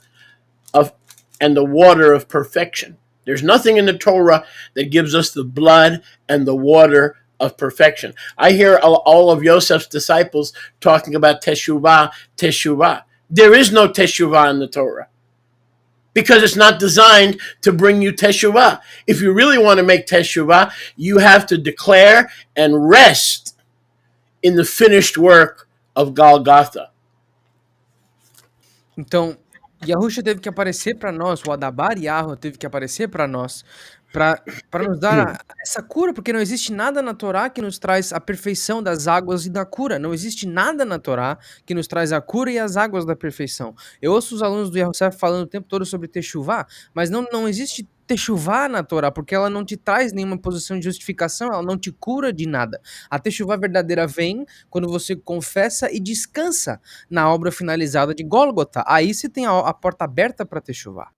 of and the water of perfection. There's nothing in the Torah that gives us the blood and the water of perfection. I hear all of Joseph's disciples talking about teshuvah. There is no teshuvah in the Torah, because it's not designed to bring you teshuvah. If you really want to make teshuvah, you have to declare and rest in the finished work of Golgotha. Então, Yahusha teve que aparecer para nós, o Adabar Yahweh teve que aparecer para nós, para nos dar essa cura, porque não existe nada na Torá que nos traz a perfeição das águas e da cura. Não existe nada na Torá que nos traz a cura e as águas da perfeição. Eu ouço os alunos do Yahusef falando o tempo todo sobre Teshuvá, mas não existe Teshuvá na Torá, porque ela não te traz nenhuma posição de justificação, ela não te cura de nada. A Teshuvá verdadeira vem quando você confessa e descansa na obra finalizada de Gólgota. Aí você tem a porta aberta para Teshuvá.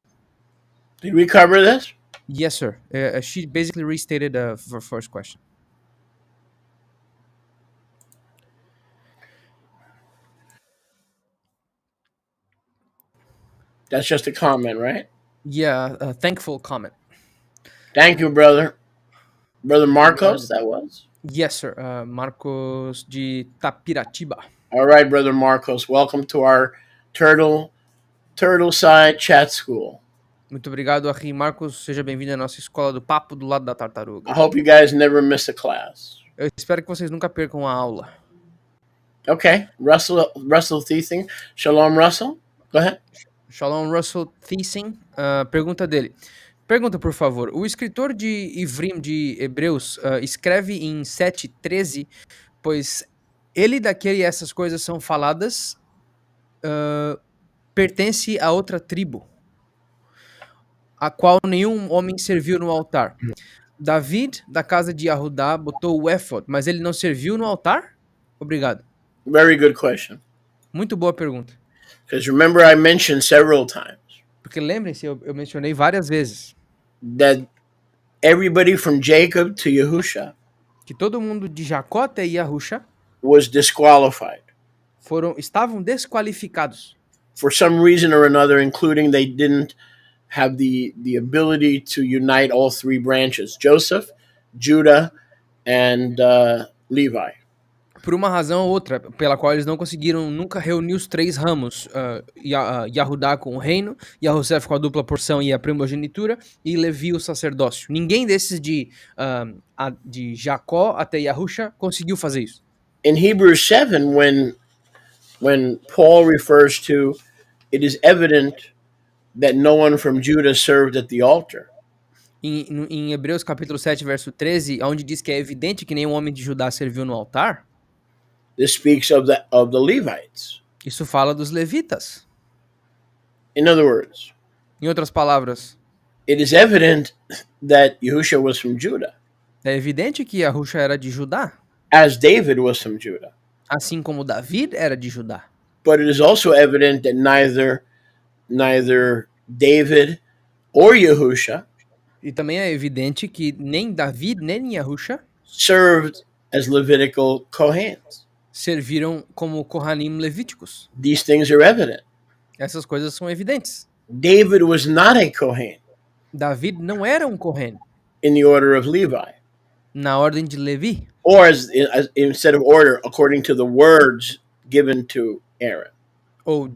Did we cover this? Yes, sir. She basically restated the first question. That's just a comment, right? Yeah, a thankful comment. Thank you, brother. Brother Marcos, that was? Yes, sir. Marcos de Tapiratiba. All right, Brother Marcos. Welcome to our Turtle Side Chat School. Muito obrigado, Ari Marcos. Seja bem-vindo à nossa escola do papo do lado da tartaruga. I hope you guys never miss a class. Eu espero que vocês nunca percam a aula. Okay, Russell Thiesing. Shalom, Russell. Go ahead. Shalom, Russell Thiesing. Pergunta dele. Pergunta, por favor. O escritor de Ivrim de Hebreus escreve em 7:13, pois ele daquele essas coisas são faladas, pertence a outra tribo, a qual nenhum homem serviu no altar. David, da casa de Yahudá, botou o éfod, mas ele não serviu no altar? Obrigado. Very good question. Muito boa pergunta. Because remember, I mentioned several times Porque lembrem-se, eu mencionei várias vezes that everybody from Jacob to Yahusha que todo mundo de Jacó até Yahusha was disqualified estavam desqualificados. for some reason or another, including they didn't have the ability to unite all three branches: Joseph, Judah, and Levi. Por uma razão ou outra, pela qual eles não conseguiram nunca reunir os três ramos, Yahudá com o reino, Yahusef com a dupla porção e a primogenitura, e Levi o sacerdócio. Ninguém desses de Jacó até Yahusha conseguiu fazer isso. In Hebrews 7, when Paul refers to, it is evident that no one from Judah served at the altar. Em Hebreus capítulo 7, verso 13, onde diz que é evidente que nenhum homem de Judá serviu no altar, this speaks of the Levites. Isso fala dos levitas. In other words, em outras palavras, it is evident that Yahusha was from Judah. É evidente que Yahusha era de Judá, as David was from Judah. Assim como David era de Judá. But it is also evident that neither David or Yahusha E também é evidente que nem David nem Yahusha served as Levitical Kohens. Serviram como Kohanim levíticos. These things are evident. Essas coisas são evidentes. David was not a Kohen. David não era um Kohen. In the order of Levi. Na ordem de Levi. Or instead of order, according to the words given to Aaron. Ou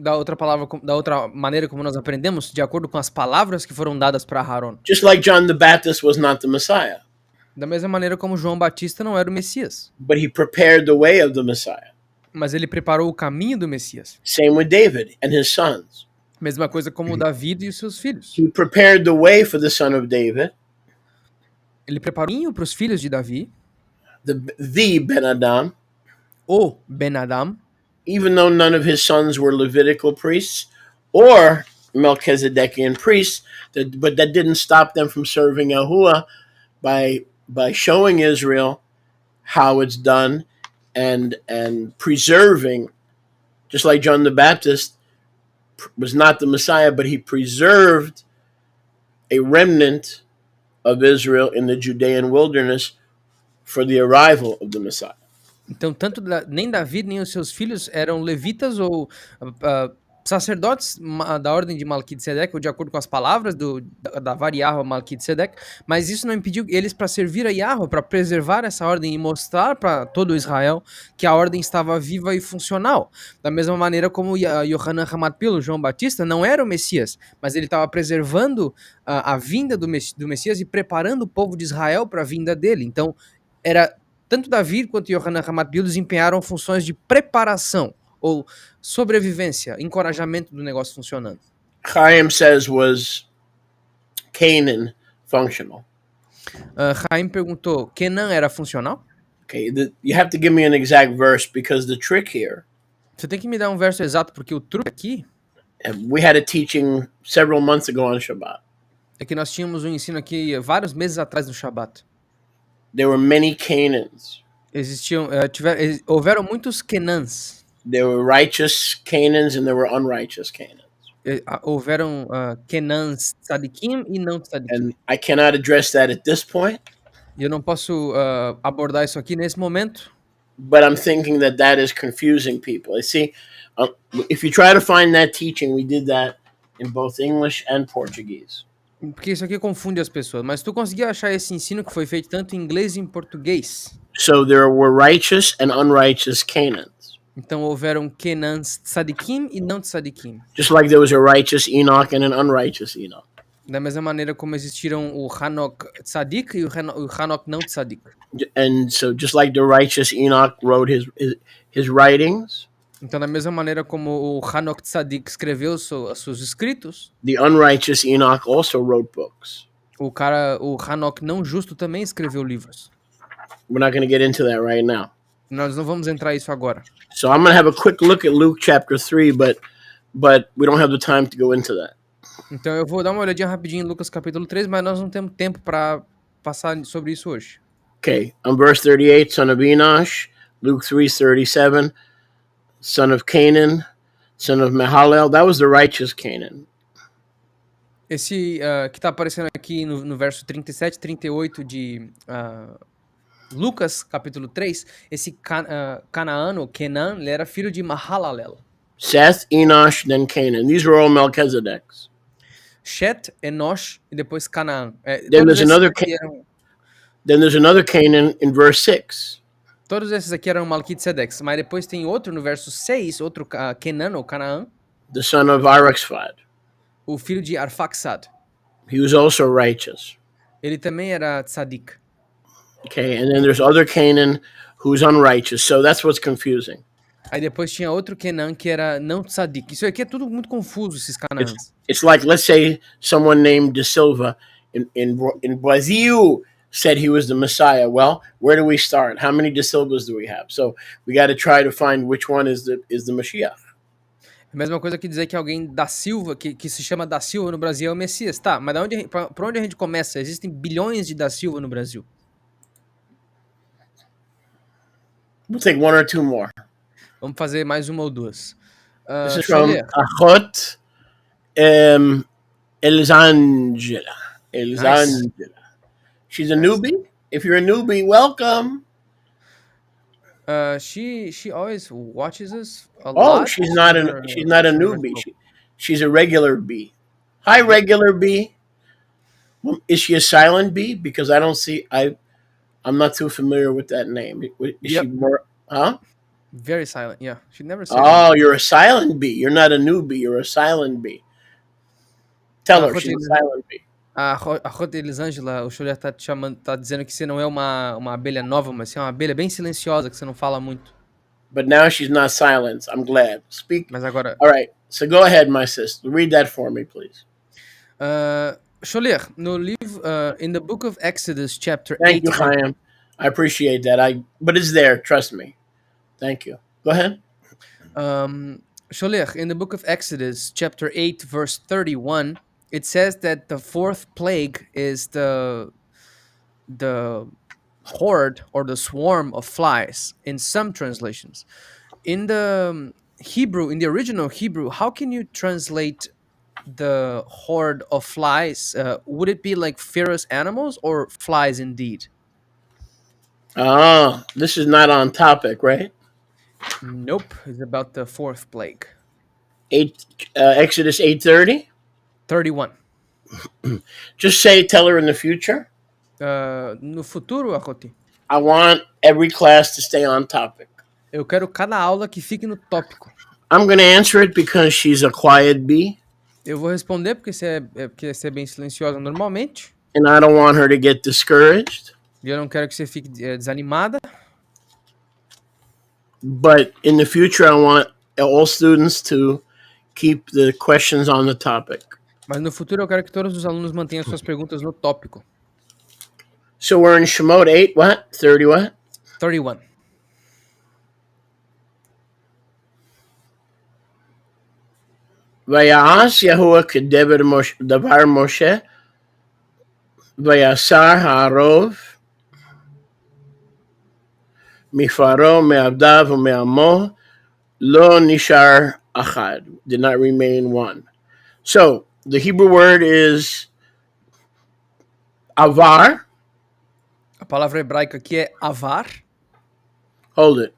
da outra maneira como nós aprendemos, de acordo com as palavras que foram dadas para Aaron. Just like John the Baptist was not the Messiah. Da mesma maneira como João Batista não era o Messias. But he prepared the way of the Messiah. Mas ele preparou o caminho do Messias. Same with David and his sons. Mesma coisa como David e os seus filhos. He prepared the way for the son of David. Ele preparou o caminho para os filhos de Davi. The Ben-Adam. O Ben-Adam. Even though none of his sons were Levitical priests or Melchizedekian priests, but that didn't stop them from serving Yahuwah by showing Israel how it's done and preserving, just like John the Baptist was not the Messiah, but he preserved a remnant of Israel in the Judean wilderness for the arrival of the Messiah. Então, nem Davi nem os seus filhos eram levitas ou sacerdotes da ordem de Malki de Tzedek, ou de acordo com as palavras da Variável Malki de Tzedek, mas isso não impediu eles para servir a Yahweh, para preservar essa ordem e mostrar para todo Israel que a ordem estava viva e funcional. Da mesma maneira como Yohanan Ramat Pilo, João Batista, não era o Messias, mas ele estava preservando a vinda do Messias e preparando o povo de Israel para a vinda dele. Então, tanto Davi quanto Yohanan Ramat Pilo desempenharam funções de preparação, ou sobrevivência, encorajamento do negócio funcionando? Chaim says was Canaan functional. Chaim perguntou, Kenan era funcional? Okay, you have to give me an exact verse because the trick here. Você tem que me dar um verso exato, porque o truque aqui we had a teaching several months ago on Shabbat. é que nós tínhamos um ensino aqui vários meses atrás no Shabat. There were many Canaans. Houveram muitos Kenans. There were righteous Canaans and there were unrighteous Canaans. Houveram Kenans tzadikim e não tzadikim. And I cannot address that at this point. E eu não posso abordar isso aqui nesse momento. But I'm thinking that is confusing people. I see, if you try to find that teaching, we did that in both English and Portuguese. Porque isso aqui confunde as pessoas. Mas tu conseguiu achar esse ensino que foi feito tanto em inglês e em português? So there were righteous and unrighteous Canaans. Então houveram Kenans tzadikim e não tzadikim. Just like there was a righteous Enoch and an unrighteous Enoch. Da mesma maneira como existiram o Hanok tzadik e o Hanok não tzadik. And so just like the righteous Enoch wrote his writings. Então da mesma maneira como o Hanok tzadik escreveu seus escritos. The unrighteous Enoch also wrote books. O Hanok não justo também escreveu livros. We're not going to get into that right now. Nós não vamos entrar nisso agora. So I'm going to have a quick look at Luke chapter 3, but we don't have the time to go into that. Então eu vou dar uma olhadinha rapidinho em Lucas capítulo 3, mas nós não temos tempo para passar sobre isso hoje. Okay, on verse 38, son of Enosh, Luke 3:37, son of Canaan, son of Mahalalel, that was the righteous Canaan. Esse que está aparecendo aqui no verso 37, 38 de Lucas capítulo 3, esse Canaano, Kenan, ele era filho de Mahalalel. Seth, Enosh, then Canaan. These were all Melchizedeks. Shet, Enosh e depois Canaã. Then there's another Canaan in verse 6. Todos esses aqui eram Malki Tzedek, mas depois tem outro no verso 6, outro Kenan ou Canaã. The son of Arphaxad. O filho de Arphaxad. He was also righteous. Ele também era tzadik. Okay, and then there's other Canaan who's unrighteous. So that's what's confusing. Aí depois tinha outro Kenan que era não tzadik. Isso aqui é tudo muito confuso, esses Canaãs. It's like, let's say someone named De Silva in Brazil said he was the Messiah. Well, where do we start? How many De Silvas do we have? So we got to try to find which one is the Mashiach. É a mesma coisa que dizer que alguém da Silva, que se chama da Silva no Brasil é o Messias. Tá, mas por onde a gente começa? Existem bilhões de da Silva no Brasil. We'll take one or two more. Vamos fazer mais uma ou duas. This is from Achot Elzangela. Nice. She's a newbie. If you're a newbie, welcome. She always watches us a lot. Oh, she's not a newbie. She's a regular bee. Hi, regular bee. Is she a silent bee? Because I don't see. I'm not too familiar with that name. Is she more? Huh? Very silent. Yeah, she never said. Oh, you're a silent bee. You're not a newbie. You're a silent bee. Tell her she's a silent bee. A Rota Elisângela, o Schuller tá dizendo que você não é uma abelha nova, mas você é uma abelha bem silenciosa, que você não fala muito. But now she's not silent. I'm glad. Speak. Mas agora... All right. So go ahead, my sister. Read that for me, please. Schuller, no livro, in the book of Exodus, chapter 8... Thank you, Chaim. I appreciate that. But it's there. Trust me. Thank you. Go ahead. Schuller, in the book of Exodus, chapter 8, verse 31... It says that the fourth plague is the horde or the swarm of flies in some translations. In the Hebrew, in the original Hebrew, how can you translate the horde of flies? Would it be like ferocious animals or flies indeed? This is not on topic, right? Nope, it's about the fourth plague. Exodus 8:30? 31. Just tell her in the future. No futuro, Arroti. I want every class to stay on topic. Eu quero cada aula que fique no tópico. I'm going to answer it because she's a quiet bee. Eu vou responder porque você é bem silenciosa normalmente. And I don't want her to get discouraged. E eu não quero que você fique desanimada. But in the future, I want all students to keep the questions on the topic. Mas no futuro eu quero que todos os alunos mantenham suas perguntas no tópico. So we're in Shemot 8, what? 30 what? 31. Vayas Yahuwah kedever davar Moshe vayasar ha'arov mifaro me'avdav u'me'amo lo nishar achad, did not remain one. So the Hebrew word is avar. A palavra hebraica aqui é avar. Hold it.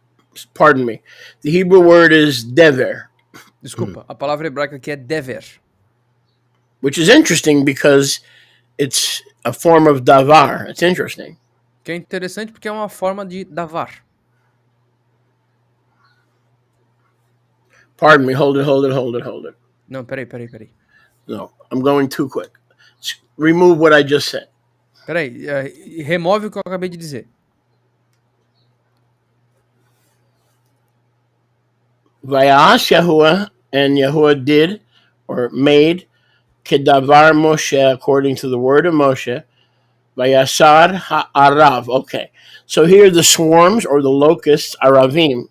Pardon me. The Hebrew word is dever. Desculpa, a palavra hebraica aqui é dever. Which is interesting because it's a form of davar. It's interesting. Que é interessante porque é uma forma de davar. Pardon me. Hold it. Não, peraí. No, I'm going too quick. Remove what I just said. Peraí, remove o que eu acabei de dizer. Vayas Yahuwah, and Yahuwah did, or made, kedavar Moshe, according to the word of Moshe, vayasar ha'arav. Okay, so here the swarms, or the locusts, aravim.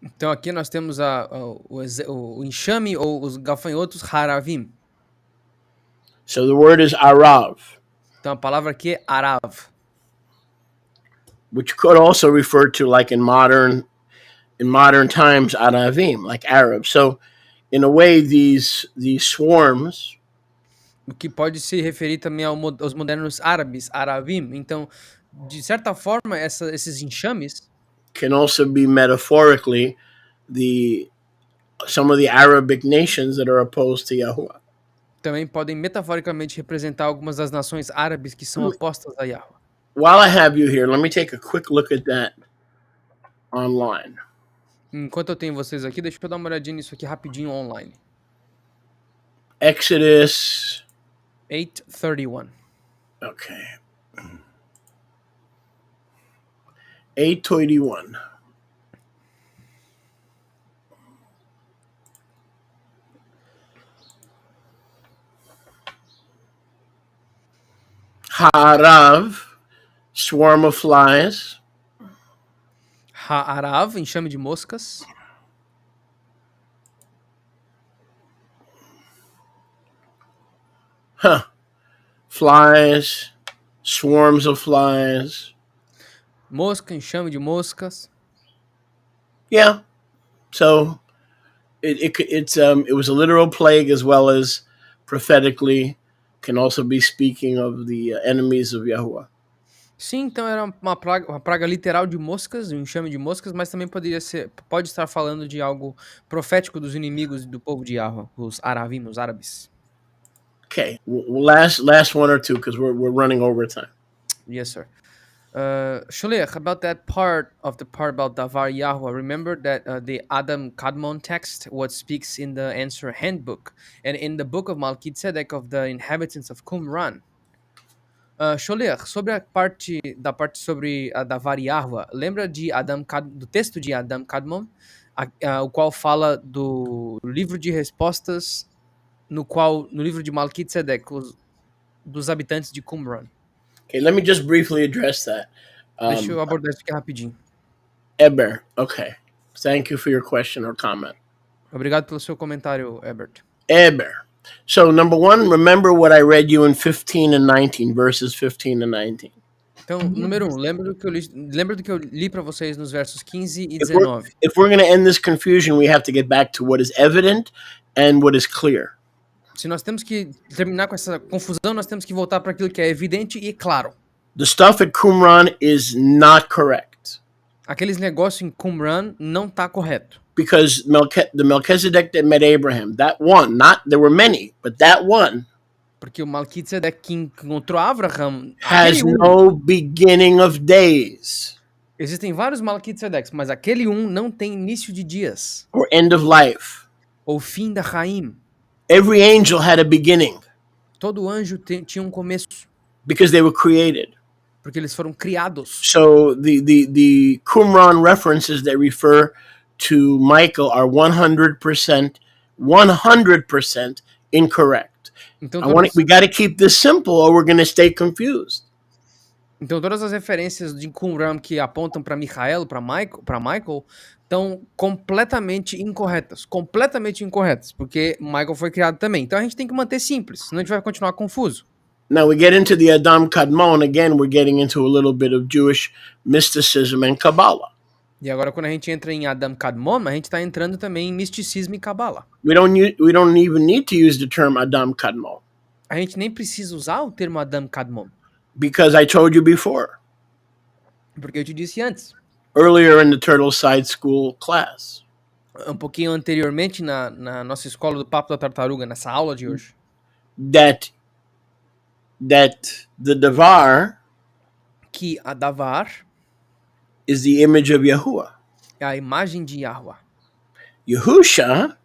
Então aqui nós temos o enxame ou os gafanhotos haravim. So the word is arav. Então a palavra aqui é arav. Which could also refer to, like in modern times, aravim, like Arabs. So in a way, these swarms, O que pode se referir também aos modernos árabes, aravim. Então, de certa forma, esses enxames can also be metaphorically some of the Arabic nations that are opposed to Yahuwah. também podem metaforicamente representar algumas das nações árabes que são opostas a Yahuwah. While I have you here, let me take a quick look at that online. Enquanto eu tenho vocês aqui, deixa eu dar uma olhadinha nisso aqui rapidinho online. Exodus 8:31. Okay. 8:31. Ha'arav, swarm of flies. Ha'arav, enxame de moscas. Flies, swarms of flies. Mosca, enxame de moscas. Yeah. So it was a literal plague as well as prophetically can also be speaking of the enemies of Yahuwah. Sim, então era uma praga literal de moscas, um enxame de moscas, mas também pode estar falando de algo profético dos inimigos do povo de Yahuwah, os aravim, os árabes. Okay, last one or two because we're running over time. Yes, sir. Shulech, about that part about Davar Yahuwah, remember that the Adam Kadmon text, what speaks in the answer handbook, and in the book of Malki Tzedek of the inhabitants of Qumran. Shulech, sobre a parte sobre a Davar Yahuwah, lembra do texto de Adam Kadmon, o qual fala do livro de respostas, no livro de Malki Tzedek, dos habitantes de Qumran. Okay, let me just briefly address that. Deixa eu abordar isso aqui rapidinho. Eber, okay. Thank you for your question or comment. Obrigado pelo seu comentário, Ebert. Eber. So, number one, remember what I read you in 15 and 19, verses 15 and 19. Então, número 1, lembra do que eu li para vocês nos versos 15 e 19. If we're going to end this confusion, we have to get back to what is evident and what is clear. Se nós temos que terminar com essa confusão, nós temos que voltar para aquilo que é evidente e claro. The stuff at Qumran is not correct. Aqueles negócios em Qumran não tá correto. Because the Melchizedek that met Abraham, that one, there were many, but that one Porque o Malki Tzedek que encontrou Abraham has no beginning of days. Existem vários Malki Tzedeks, mas aquele não tem início de dias. Or end of life. Ou fim da Chaim. Every angel had a beginning. Todo anjo tinha um começo. Because they were created. Porque eles foram criados. So the Qumran references that refer to Michael are 100% incorrect. Então, We got to keep this simple or we're going to stay confused. Então todas as referências de Qumran que apontam para Michael, para Michael, estão completamente incorretas, porque Michael foi criado também. Então a gente tem que manter simples, senão a gente vai continuar confuso. Now we get into the Adam Kadmon, again we're getting into a little bit of Jewish mysticism and Kabbalah. E agora quando a gente entra em Adam Kadmon, a gente está entrando também em misticismo e Kabbalah. We don't even need to use the term Adam Kadmon. A gente nem precisa usar o termo Adam Kadmon. Because I told you before. Porque eu te disse antes. Earlier in the Turtle Side School class. Um pouquinho anteriormente na nossa escola do Papo da Tartaruga, nessa aula de hoje. That the Davar, que a Davar is the image of Yahuwah. É a imagem de Yahuwah. Yahusha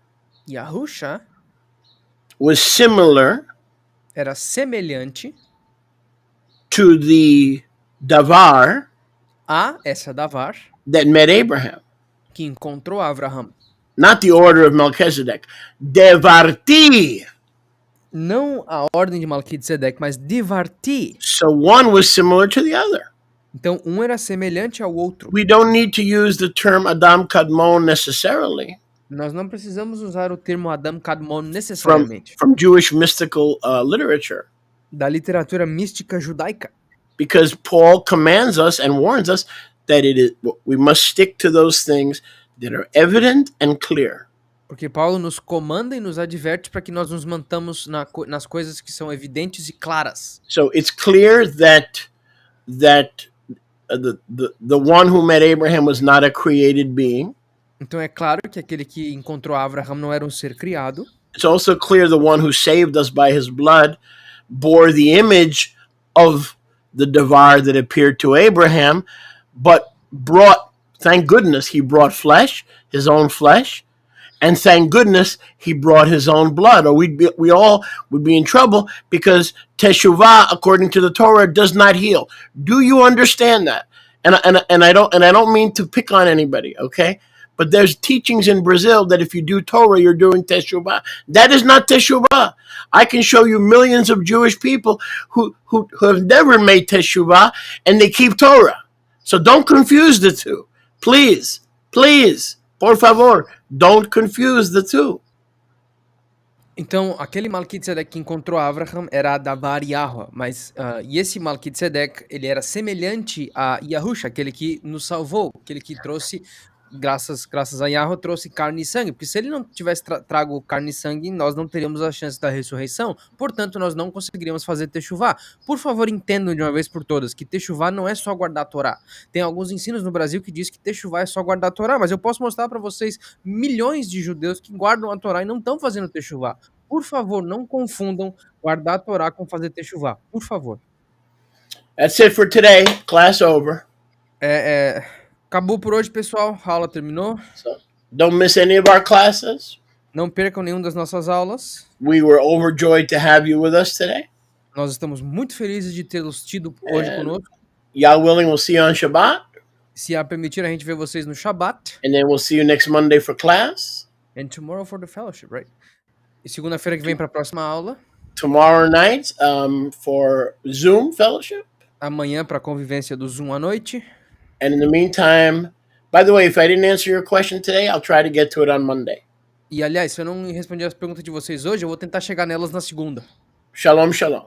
was similar era semelhante to the Davar a essa Davar that met Abraham. Que encontrou Abraham. Not the order of Melchizedek. Devarti. Não a ordem de Malki de Tzedek, mas Devarti. So one was similar to the other. Então um era semelhante ao outro. We don't need to use the term Adam Kadmon necessarily. Nós não precisamos usar o termo Adam Kadmon necessariamente. From Jewish mystical literature. Da literatura mística judaica. Because Paul commands us and warns us that we must stick to those things that are evident and clear. Porque Paulo nos comanda e nos adverte para que nós nos mantamos nas coisas que são evidentes e claras. So it's clear that the one who met Abraham was not a created being. Então é claro que aquele que encontrou Abraham não era um ser criado. It's also clear the one who saved us by his blood bore the image of the Davar that appeared to Abraham, but thank goodness, he brought flesh, his own flesh, and thank goodness he brought his own blood, or we all would be in trouble, because teshuvah, according to the Torah, does not heal. Do you understand that? And I don't mean to pick on anybody, okay? But there's teachings in Brazil that if you do Torah, you're doing teshuvah. That is not teshuvah. I can show you millions of Jewish people who have never made teshuvah and they keep Torah. So don't confuse the two. Please, por favor, don't confuse the two. Então, aquele Malki de Tzedek que encontrou Abraham era Davar Yahuwah, mas e esse Malki de Tzedek, ele era semelhante a Yahusha, aquele que nos salvou, aquele que trouxe, graças a Yahuwah, trouxe carne e sangue, porque se ele não tivesse trago carne e sangue, nós não teríamos a chance da ressurreição, portanto, nós não conseguiríamos fazer Teshuvah. Por favor, entendam de uma vez por todas que Teshuvah não é só guardar a Torá. Tem alguns ensinos no Brasil que diz que Teshuvah é só guardar a Torá, mas eu posso mostrar para vocês milhões de judeus que guardam a Torá e não estão fazendo Teshuvah. Por favor, não confundam guardar a Torá com fazer Teshuvah. Por favor. That's it for today. Class over. Acabou por hoje, pessoal. A aula terminou. So, don't miss any of our classes. Não percam nenhuma das nossas aulas. We were overjoyed to have you with us today. Nós estamos muito felizes de tê-los tido hoje conosco. Yah willing, we'll see you on Shabbat. Se a permitir, a gente vê vocês no Shabbat. And then we'll see you next Monday for class. And tomorrow for the fellowship, right? E segunda-feira que vem para a próxima aula. Tomorrow night for Zoom fellowship. Amanhã para a convivência do Zoom à noite. And in the meantime, by the way, if I didn't answer your question today, I'll try to get to it on Monday. E aliás, se eu não respondi as perguntas de vocês hoje, eu vou tentar chegar nelas na segunda. Shalom, shalom.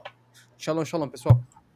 Shalom, shalom, pessoal.